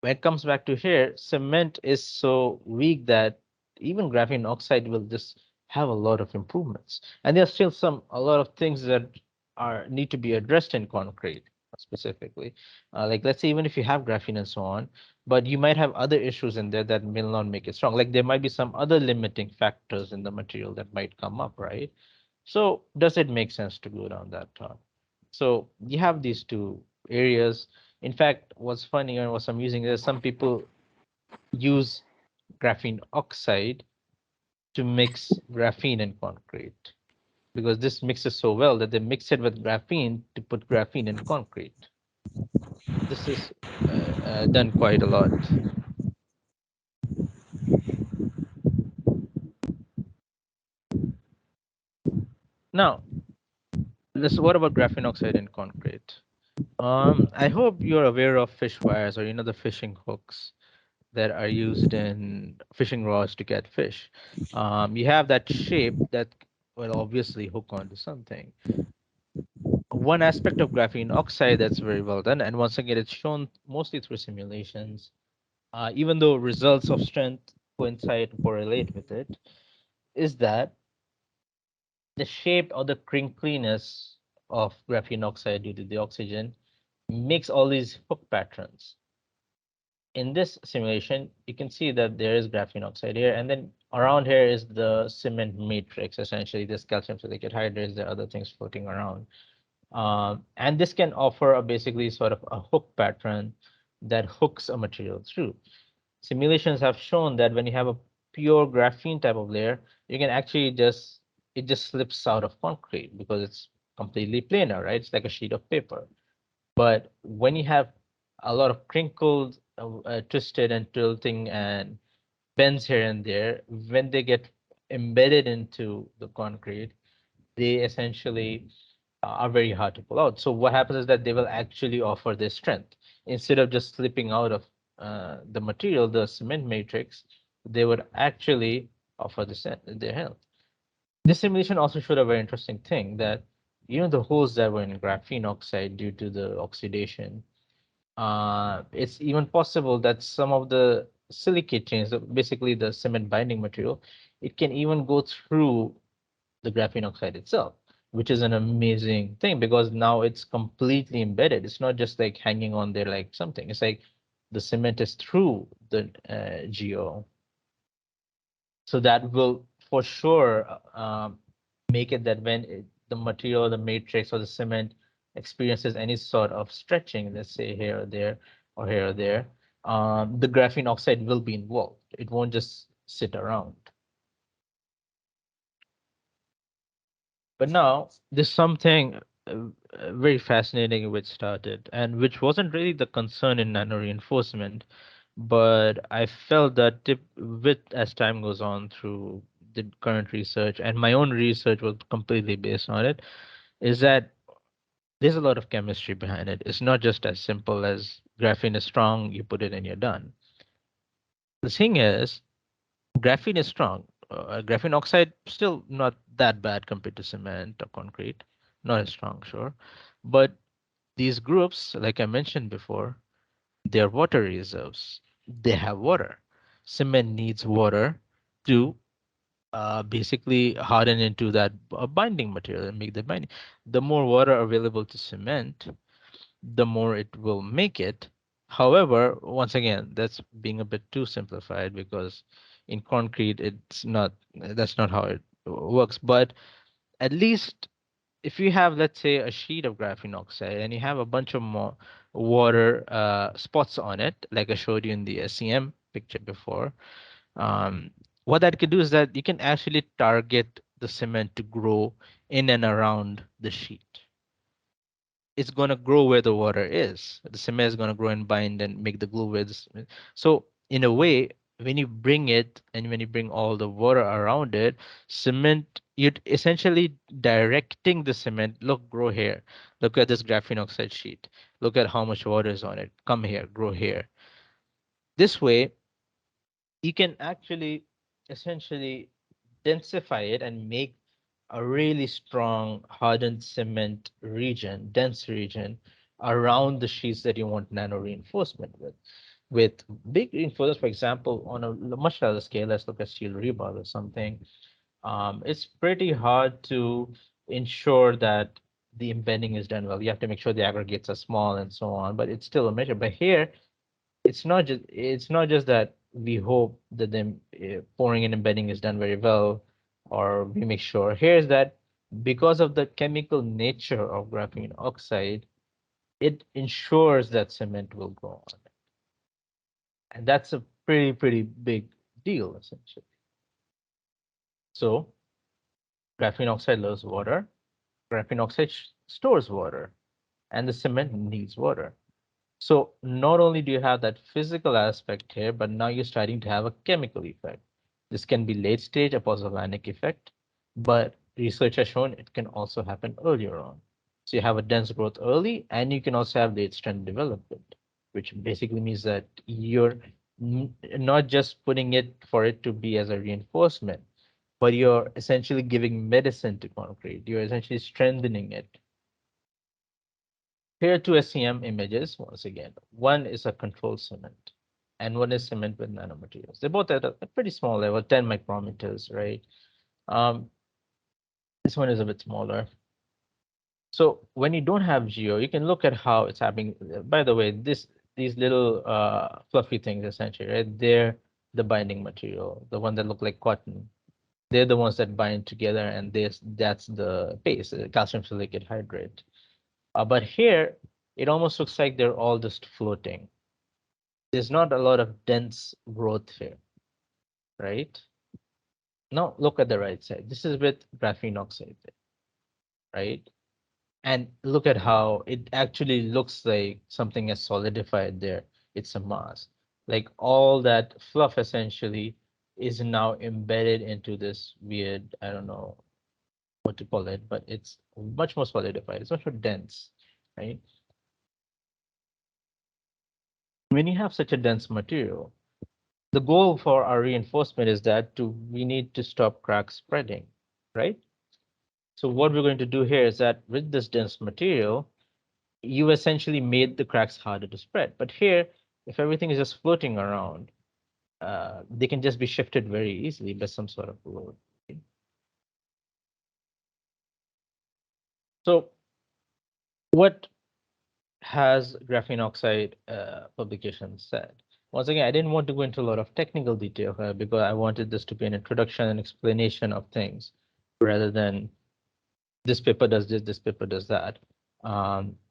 when it comes back to here, cement is so weak that even graphene oxide will just have a lot of improvements. And there's still a lot of things that are need to be addressed in concrete specifically. Like let's say even if you have graphene and so on, but you might have other issues in there that will not make it strong. Like there might be some other limiting factors in the material that might come up, right? So does it make sense to go down that path? So you have these two areas. In fact, what's funny or what's amusing is some people use graphene oxide to mix graphene and concrete because this mixes so well that they mix it with graphene to put graphene in concrete. This is done quite a lot. Now, what about graphene oxide in concrete? I hope you're aware of fish wires or the fishing hooks that are used in fishing rods to get fish. You have that shape that will obviously hook onto something. One aspect of graphene oxide that's very well done, and once again, it's shown mostly through simulations, even though results of strength coincide and correlate with it, is that the shape or the crinkliness of graphene oxide due to the oxygen makes all these hook patterns. In this simulation, you can see that there is graphene oxide here, and then around here is the cement matrix, essentially this calcium silicate hydrates, there are other things floating around. And this can offer basically sort of a hook pattern that hooks a material through. Simulations have shown that when you have a pure graphene type of layer, you can actually it just slips out of concrete because it's completely planar, right? It's like a sheet of paper. But when you have a lot of crinkled, twisted and tilting and bends here and there, when they get embedded into the concrete, they essentially are very hard to pull out. So what happens is that they will actually offer their strength instead of just slipping out of the material, the cement matrix. They would actually offer their health. This simulation also showed a very interesting thing that the holes that were in graphene oxide due to the oxidation, it's even possible that some of the silicate chains, basically the cement binding material, it can even go through the graphene oxide itself, which is an amazing thing because now it's completely embedded. It's not just like hanging on there like something. It's like the cement is through the geo. So that will for sure make it that when the material, the matrix, or the cement experiences any sort of stretching, let's say here or there, or here or there, the graphene oxide will be involved. It won't just sit around. But now there's something very fascinating which started, and which wasn't really the concern in nano reinforcement, but I felt that with as time goes on through the current research, and my own research was completely based on it, is that there's a lot of chemistry behind it. It's not just as simple as graphene is strong, you put it and you're done. The thing is, graphene is strong. Graphene oxide still not that bad compared to cement or concrete, not as strong, sure. But these groups, like I mentioned before, they're water reserves. They have water. Cement needs water to basically harden into that binding material and make the binding. The more water available to cement, the more it will make it. However, once again, that's being a bit too simplified because in concrete, it's not, that's not how it works. But at least if you have, let's say, a sheet of graphene oxide and you have a bunch of more water spots on it, like I showed you in the SEM picture before, um, what that could do is that you can actually target the cement to grow in and around the sheet. It's going to grow where the water is. The cement is going to grow and bind and make the glue with the cement. So in a way, when you bring it and when you bring all the water around it, cement, you're essentially directing the cement. Look, grow here. Look at this graphene oxide sheet. Look at how much water is on it. Come here, grow here. This way, you can actually essentially densify it and make a really strong hardened cement region, dense region around the sheets that you want nano reinforcement with. With big reinforcements, for example, on a much larger scale, let's look at steel rebar or something. It's pretty hard to ensure that the embedding is done well. You have to make sure the aggregates are small and so on, but it's still a measure. But here, it's not just that we hope that the pouring and embedding is done very well, or we make sure. Here's that because of the chemical nature of graphene oxide, it ensures that cement will go on, and that's a pretty big deal essentially. So graphene oxide loves water. Graphene oxide stores water, and the cement needs water. So not only do you have that physical aspect here, but now you're starting to have a chemical effect. This can be late stage, a pozzolanic effect, but research has shown it can also happen earlier on. So you have a dense growth early, and you can also have late strand development, which basically means that you're not just putting it for it to be as a reinforcement, but you're essentially giving medicine to concrete. You're essentially strengthening it. Here are two SEM images once again. One is a controlled cement, and one is cement with nanomaterials. They're both at a pretty small level, 10 micrometers, right? Um, this one is a bit smaller. So when you don't have geo, you can look at how it's happening. By the way, these little fluffy things essentially, right? They're the binding material, the one that look like cotton. They're the ones that bind together, and that's the base, calcium silicate hydrate. But here, it almost looks like they're all just floating. There's not a lot of dense growth here, right? Now look at the right side. This is with graphene oxide, right? And look at how it actually looks like something has solidified there. It's a mass. Like all that fluff essentially is now embedded into this weird, I don't know what to call it, but it's much more solidified. It's much more dense, right? When you have such a dense material, the goal for our reinforcement is that we need to stop cracks spreading, right? So what we're going to do here is that with this dense material, you essentially made the cracks harder to spread. But here, if everything is just floating around, they can just be shifted very easily by some sort of load. So what has graphene oxide publication said? Once again, I didn't want to go into a lot of technical detail here because I wanted this to be an introduction and explanation of things rather than this paper does this paper does that.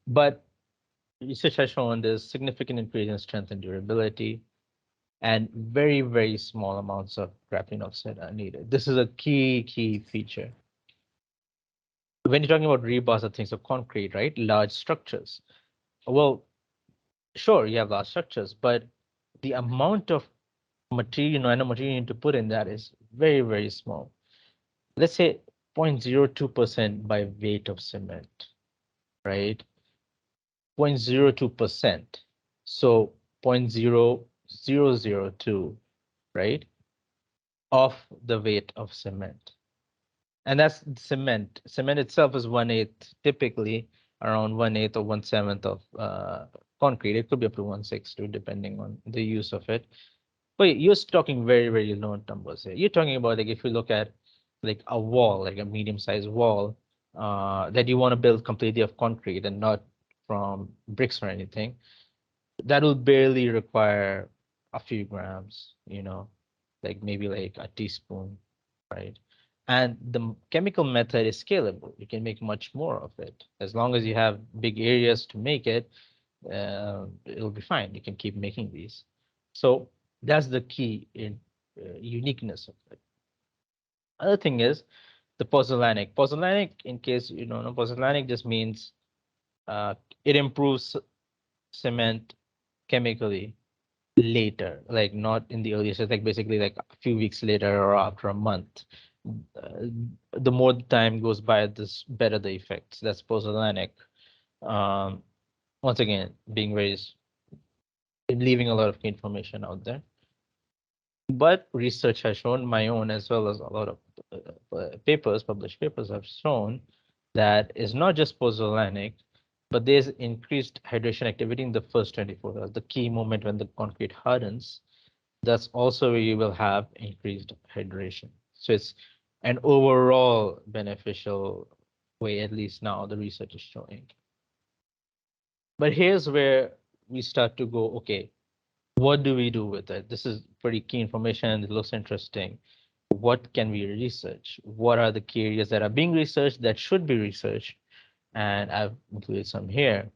But research has shown there's significant increase in strength and durability, and very small amounts of graphene oxide are needed. This is a key feature. When you're talking about rebars or things of concrete, right? Large structures. Well, sure, you have large structures, but the amount of material, nanomaterial you need to put in that is very small. Let's say 0.02% by weight of cement, right? 0.02%. So 0.0002, right? Of the weight of cement. And that's cement. Cement itself is 1/8, typically around 1/8 or 1/7 of concrete. It could be up to 1/6 too, depending on the use of it. But you're talking very, very low numbers here. You're talking about like if you look at like a wall, like a medium-sized wall, that you want to build completely of concrete and not from bricks or anything, that will barely require a few grams, like maybe like a teaspoon, right? And the chemical method is scalable. You can make much more of it. As long as you have big areas to make it, it'll be fine. You can keep making these. So that's the key in uniqueness of it. Other thing is the pozzolanic. Pozzolanic, in case you don't know, pozzolanic just means uh, it improves cement chemically later, like not in the early stage, like basically like a few weeks later or after a month. Uh, the more the time goes by, this better the effects. That's pozzolanic. Um, Once again, being very leaving a lot of information out there. But research has shown, my own as well as a lot of papers, published papers have shown that it's not just pozzolanic, but there's increased hydration activity in the first 24 hours, the key moment when the concrete hardens. That's also where you will have increased hydration. So it's an overall beneficial way, at least now the research is showing. But here's where we start to go, okay, what do we do with it? This is pretty key information and it looks interesting. What can we research? What are the key areas that are being researched that should be researched? And I've included some here.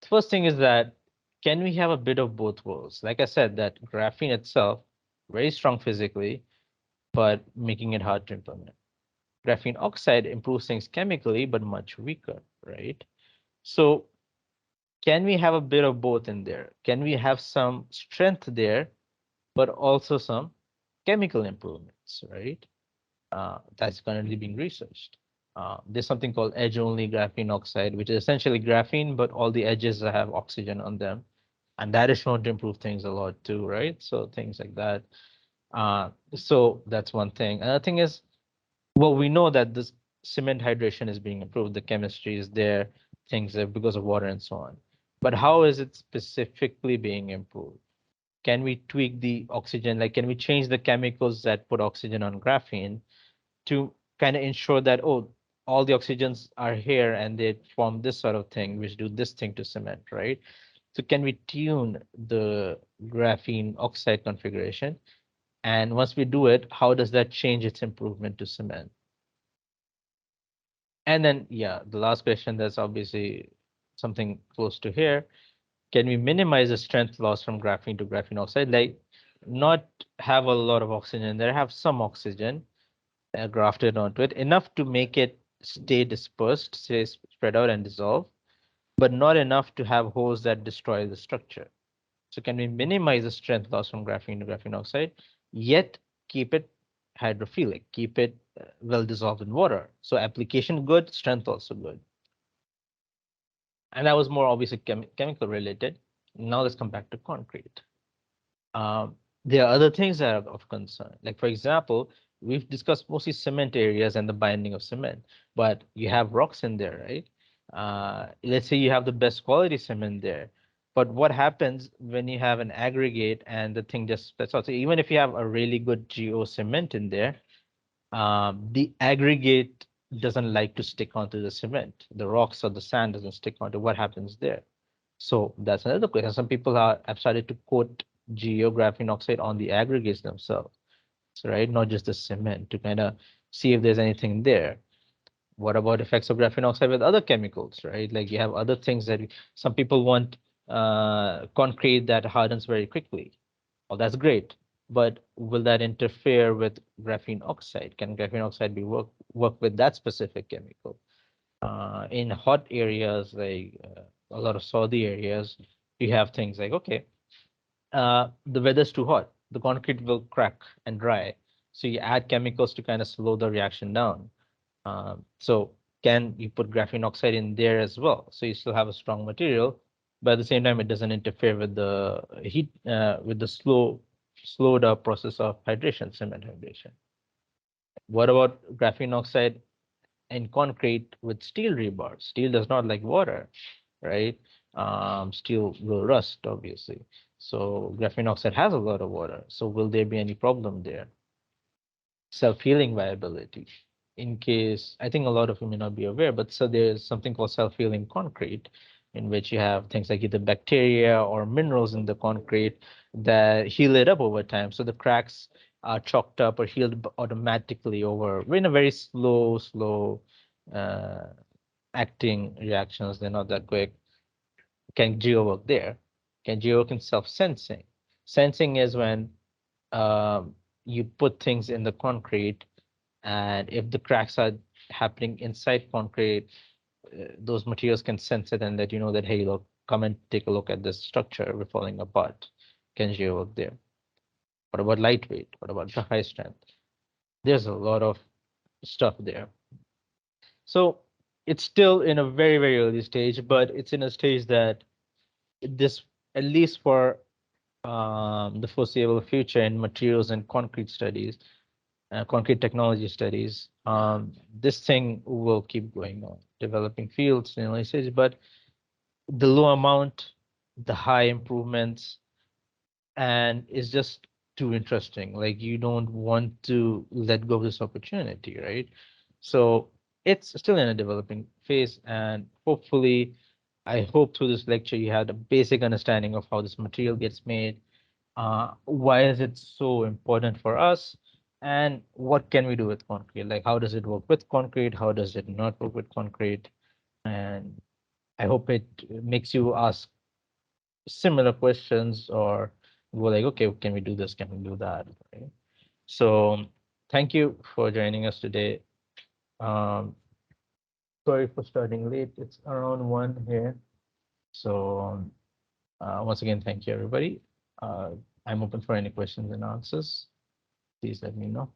The first thing is that can we have a bit of both worlds? Like I said, that graphene itself, very strong physically, but making it hard to implement. Graphene oxide improves things chemically, but much weaker, right? So can we have a bit of both in there? Can we have some strength there, but also some chemical improvements, right? That's currently being researched. There's something called edge-only graphene oxide, which is essentially graphene, but all the edges have oxygen on them. And that is shown to improve things a lot too, right? So things like that. So that's one thing. Another thing is, well, we know that this cement hydration is being improved. The chemistry is there, things are because of water and so on. But how is it specifically being improved? Can we tweak the oxygen? Like, can we change the chemicals that put oxygen on graphene to kind of ensure that, oh, all the oxygens are here and they form this sort of thing, which do this thing to cement, right? So can we tune the graphene oxide configuration? And once we do it, how does that change its improvement to cement? And then, yeah, the last question that's obviously something close to here. Can we minimize the strength loss from graphene to graphene oxide? Like, not have a lot of oxygen there, have some oxygen grafted onto it, enough to make it stay dispersed, stay spread out and dissolve, but not enough to have holes that destroy the structure. So can we minimize the strength loss from graphene to graphene oxide, yet keep it hydrophilic, keep it well dissolved in water? So application good, strength also good. And that was more obviously chemical related. Now let's come back to concrete. Um, there are other things that are of concern. Like, for example, we've discussed mostly cement areas and the binding of cement, but you have rocks in there, right? Let's say you have the best quality cement there, but what happens when you have an aggregate and the thing just splits out? So even if you have a really good geo cement in there, the aggregate doesn't like to stick onto the cement. The rocks or the sand doesn't stick onto. What happens there? So that's another question. Some people have started to coat geographene oxide on the aggregates themselves, so, right? Not just the cement, to kind of see if there's anything there. What about effects of graphene oxide with other chemicals, right? Like you have other things that some people want concrete that hardens very quickly. Well, that's great, but will that interfere with graphene oxide? Can graphene oxide be work with that specific chemical? In hot areas like a lot of Saudi areas, you have things like, okay, the weather's too hot, the concrete will crack and dry. So you add chemicals to kind of slow the reaction down. So can you put graphene oxide in there as well? So you still have a strong material, but at the same time, it doesn't interfere with the heat, with the slowed up process of hydration, cement hydration. What about graphene oxide in concrete with steel rebar? Steel does not like water, right? Steel will rust, obviously. So graphene oxide has a lot of water. So will there be any problem there? Self-healing viability. In case, I think a lot of you may not be aware, but so there's something called self-healing concrete, in which you have things like either bacteria or minerals in the concrete that heal it up over time. So the cracks are chalked up or healed automatically over in a very slow uh, acting reactions. They're not that quick. Can geowork there? Can geowork in self-sensing? Sensing is when you put things in the concrete, and if the cracks are happening inside concrete, those materials can sense it and let you know that, hey, look, come and take a look at this structure, we're falling apart. Can geowork there? What about lightweight? What about the high strength? There's a lot of stuff there. So it's still in a very early stage, but it's in a stage that this, at least for the foreseeable future in materials and concrete studies, concrete technology studies, this thing will keep going on, developing fields in early stage, but the low amount, the high improvements, and it's just too interesting. Like you don't want to let go of this opportunity, right? So it's still in a developing phase, and hopefully, I hope through this lecture you had a basic understanding of how this material gets made, why is it so important for us, and what can we do with concrete? Like how does it work with concrete? How does it not work with concrete? And I hope it makes you ask similar questions or go like, okay, can we do this? Can we do that? Right? So thank you for joining us today. Um, Sorry for starting late. It's around 1 here. So once again, thank you, everybody. Uh, I'm open for any questions and answers. Please let me know.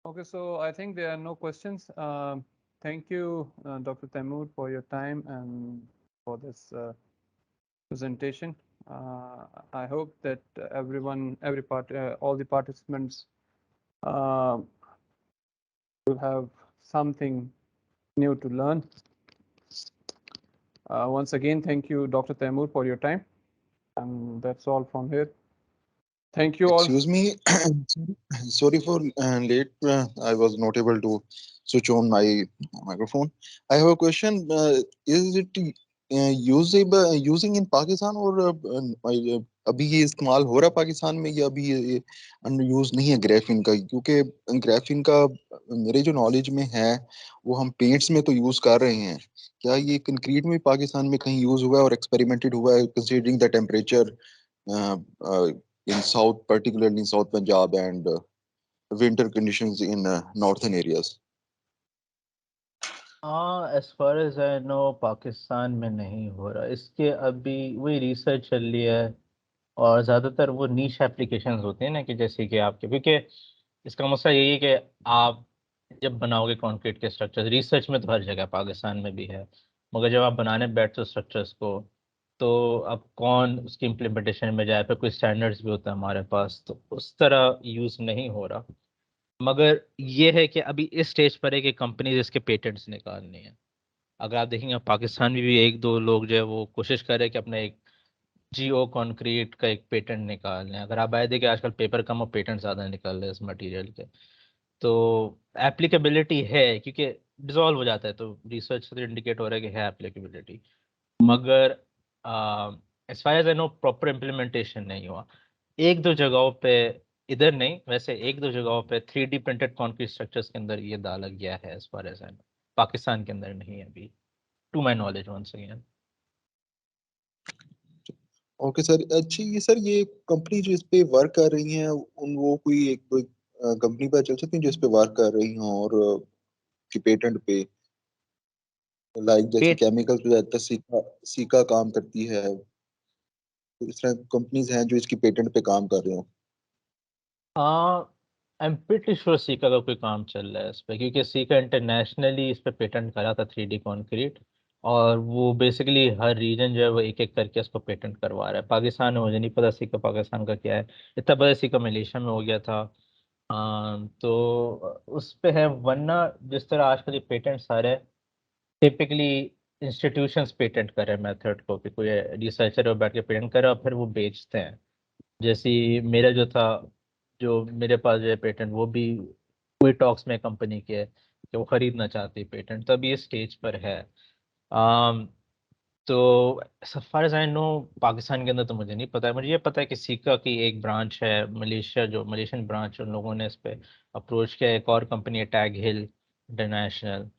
Okay, so I think there are no questions. Thank you, Dr. Taimur, for your time and for this presentation. I hope that all the participants uh, will have something new to learn. Once again, thank you, Dr. Taimur, for your time. And that's all from here. Thank you all. Excuse me, sorry for late. I was not able to switch on my microphone. I have a question. Is it usable using in Pakistan or अभी ये इस्तेमाल हो रहा है पाकिस्तान में या अभी ये यूज नहीं है ग्राफीन का क्योंकि ग्राफीन का मेरे जो नॉलेज में है वो हम पेंट्स में तो यूज कर रहे हैं क्या ये कंक्रीट में पाकिस्तान में कहीं यूज हुआ है और एक्सपेरिमेंटेड हुआ है considering the temperature in south, particularly in South Punjab and winter conditions in northern areas. हाँ, as far as I know, Pakistan में नहीं हो रहा। इसके अभी वही रिसर्च चल रही है, और ज़्यादातर वो नीश एप्लीकेशंस होते हैं ना, कि जैसे कि आपके, क्योंकि इसका मसला यही है कि आप जब बनाओगे कंक्रीट के स्ट्रक्चर्स, रिसर्च में तो हर जगह पाकिस्तान में भी है, मगर जब आप बनाने बैठते हो स्ट्रक्चर्स को, तो अब कौन उसकी इम्प्लीमेंटेशन में जाए, फिर कोई स्टैंडर्ड्स भी होता है हमारे पास, तो उस तरह यूज़ नहीं हो रहा। मगर ये है कि अभी इस स्टेज पर है कि कंपनीज इसके पेटेंट्स निकालनी है। अगर आप देखेंगे पाकिस्तान में भी एक दो लोग जो है वो कोशिश कर रहे हैं कि अपना एक जियो कंक्रीट का एक पेटेंट निकाल लें। अगर आप आए देखिए आजकल पेपर कम और पेटेंट ज़्यादा निकल रहे हैं इस मटेरियल के, तो एप्लीकेबिलिटी है क्योंकि डिसॉल्व हो जाता है, तो रिसर्च से इंडिकेट हो रहा है कि है एप्लीकेबिलिटी। मगर as far as I know proper implementation नहीं हुआ। एक दो जगहों पे, इधर नहीं वैसे, एक दो जगहों पे 3D प्रिंटेड कॉन्क्रीट स्ट्रक्चर्स के अंदर ये डाला गया है, as far as I know. Pakistan के अंदर नहीं है अभी, to my knowledge once again. Okay sir अच्छी ये सर ये कंपनी जो इस पे वर्क कर रही हैं उन वो कोई कंपनी पर चल सकती है जो इस पे वर्क कर रही हैं और की पेटेंट पे लाइक जैसे पेट केमिकल्स पे ज्यादातर सीका सीका काम करती है तो इस तरह कंपनीज हैं जो इसकी पेटेंट पे काम कर रहे हो I am pretty sure caeca का कोई काम चल रहा है इस पे, क्योंकि सीका इंटरनेशनली इस पे पेटेंट करा था 3D कॉन्क्रीट, और वो बेसिकली हर रीजन जो है वो एक एक करके इसको पेटेंट करवा रहा है। पाकिस्तान में मुझे नहीं पता सीका पाकिस्तान का क्या है, इतना पता सीका मलेशिया में हो गया था। तो उस पे है, वरना जिस तरह आजकल ये पेटेंट सारे टिपिकली इंस्टीट्यूशंस पेटेंट कर रहे हैं मेथड को, कि कोई रिसर्चर वो बैठ के पेटेंट करे और फिर वो बेचते हैं। जैसे मेरा जो था, जो मेरे पास जो है पेटेंट, वो भी कोई टॉक्स में कंपनी के है कि वो खरीदना चाहती है पेटेंट, तब ये स्टेज पर है। आम, तो far as I know, Pakistan के अंदर तो मुझे नहीं पता है। मुझे ये पता है कि सीका की एक ब्रांच है मलेशिया, जो मलेशियन ब्रांच, उन लोगों ने इस पे अप्रोच किया। एक और कंपनी है टैग हिल इंटरनेशनल,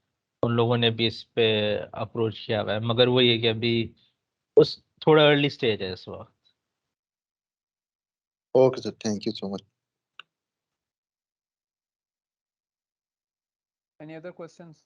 उन लोगों ने भी इस पे अप्रोच किया हुआ है, मगर वो ये कि अभी उस थोड़ा अर्ली स्टेज है इस वक्त। Okay, sir. Thank you so much. Any other questions?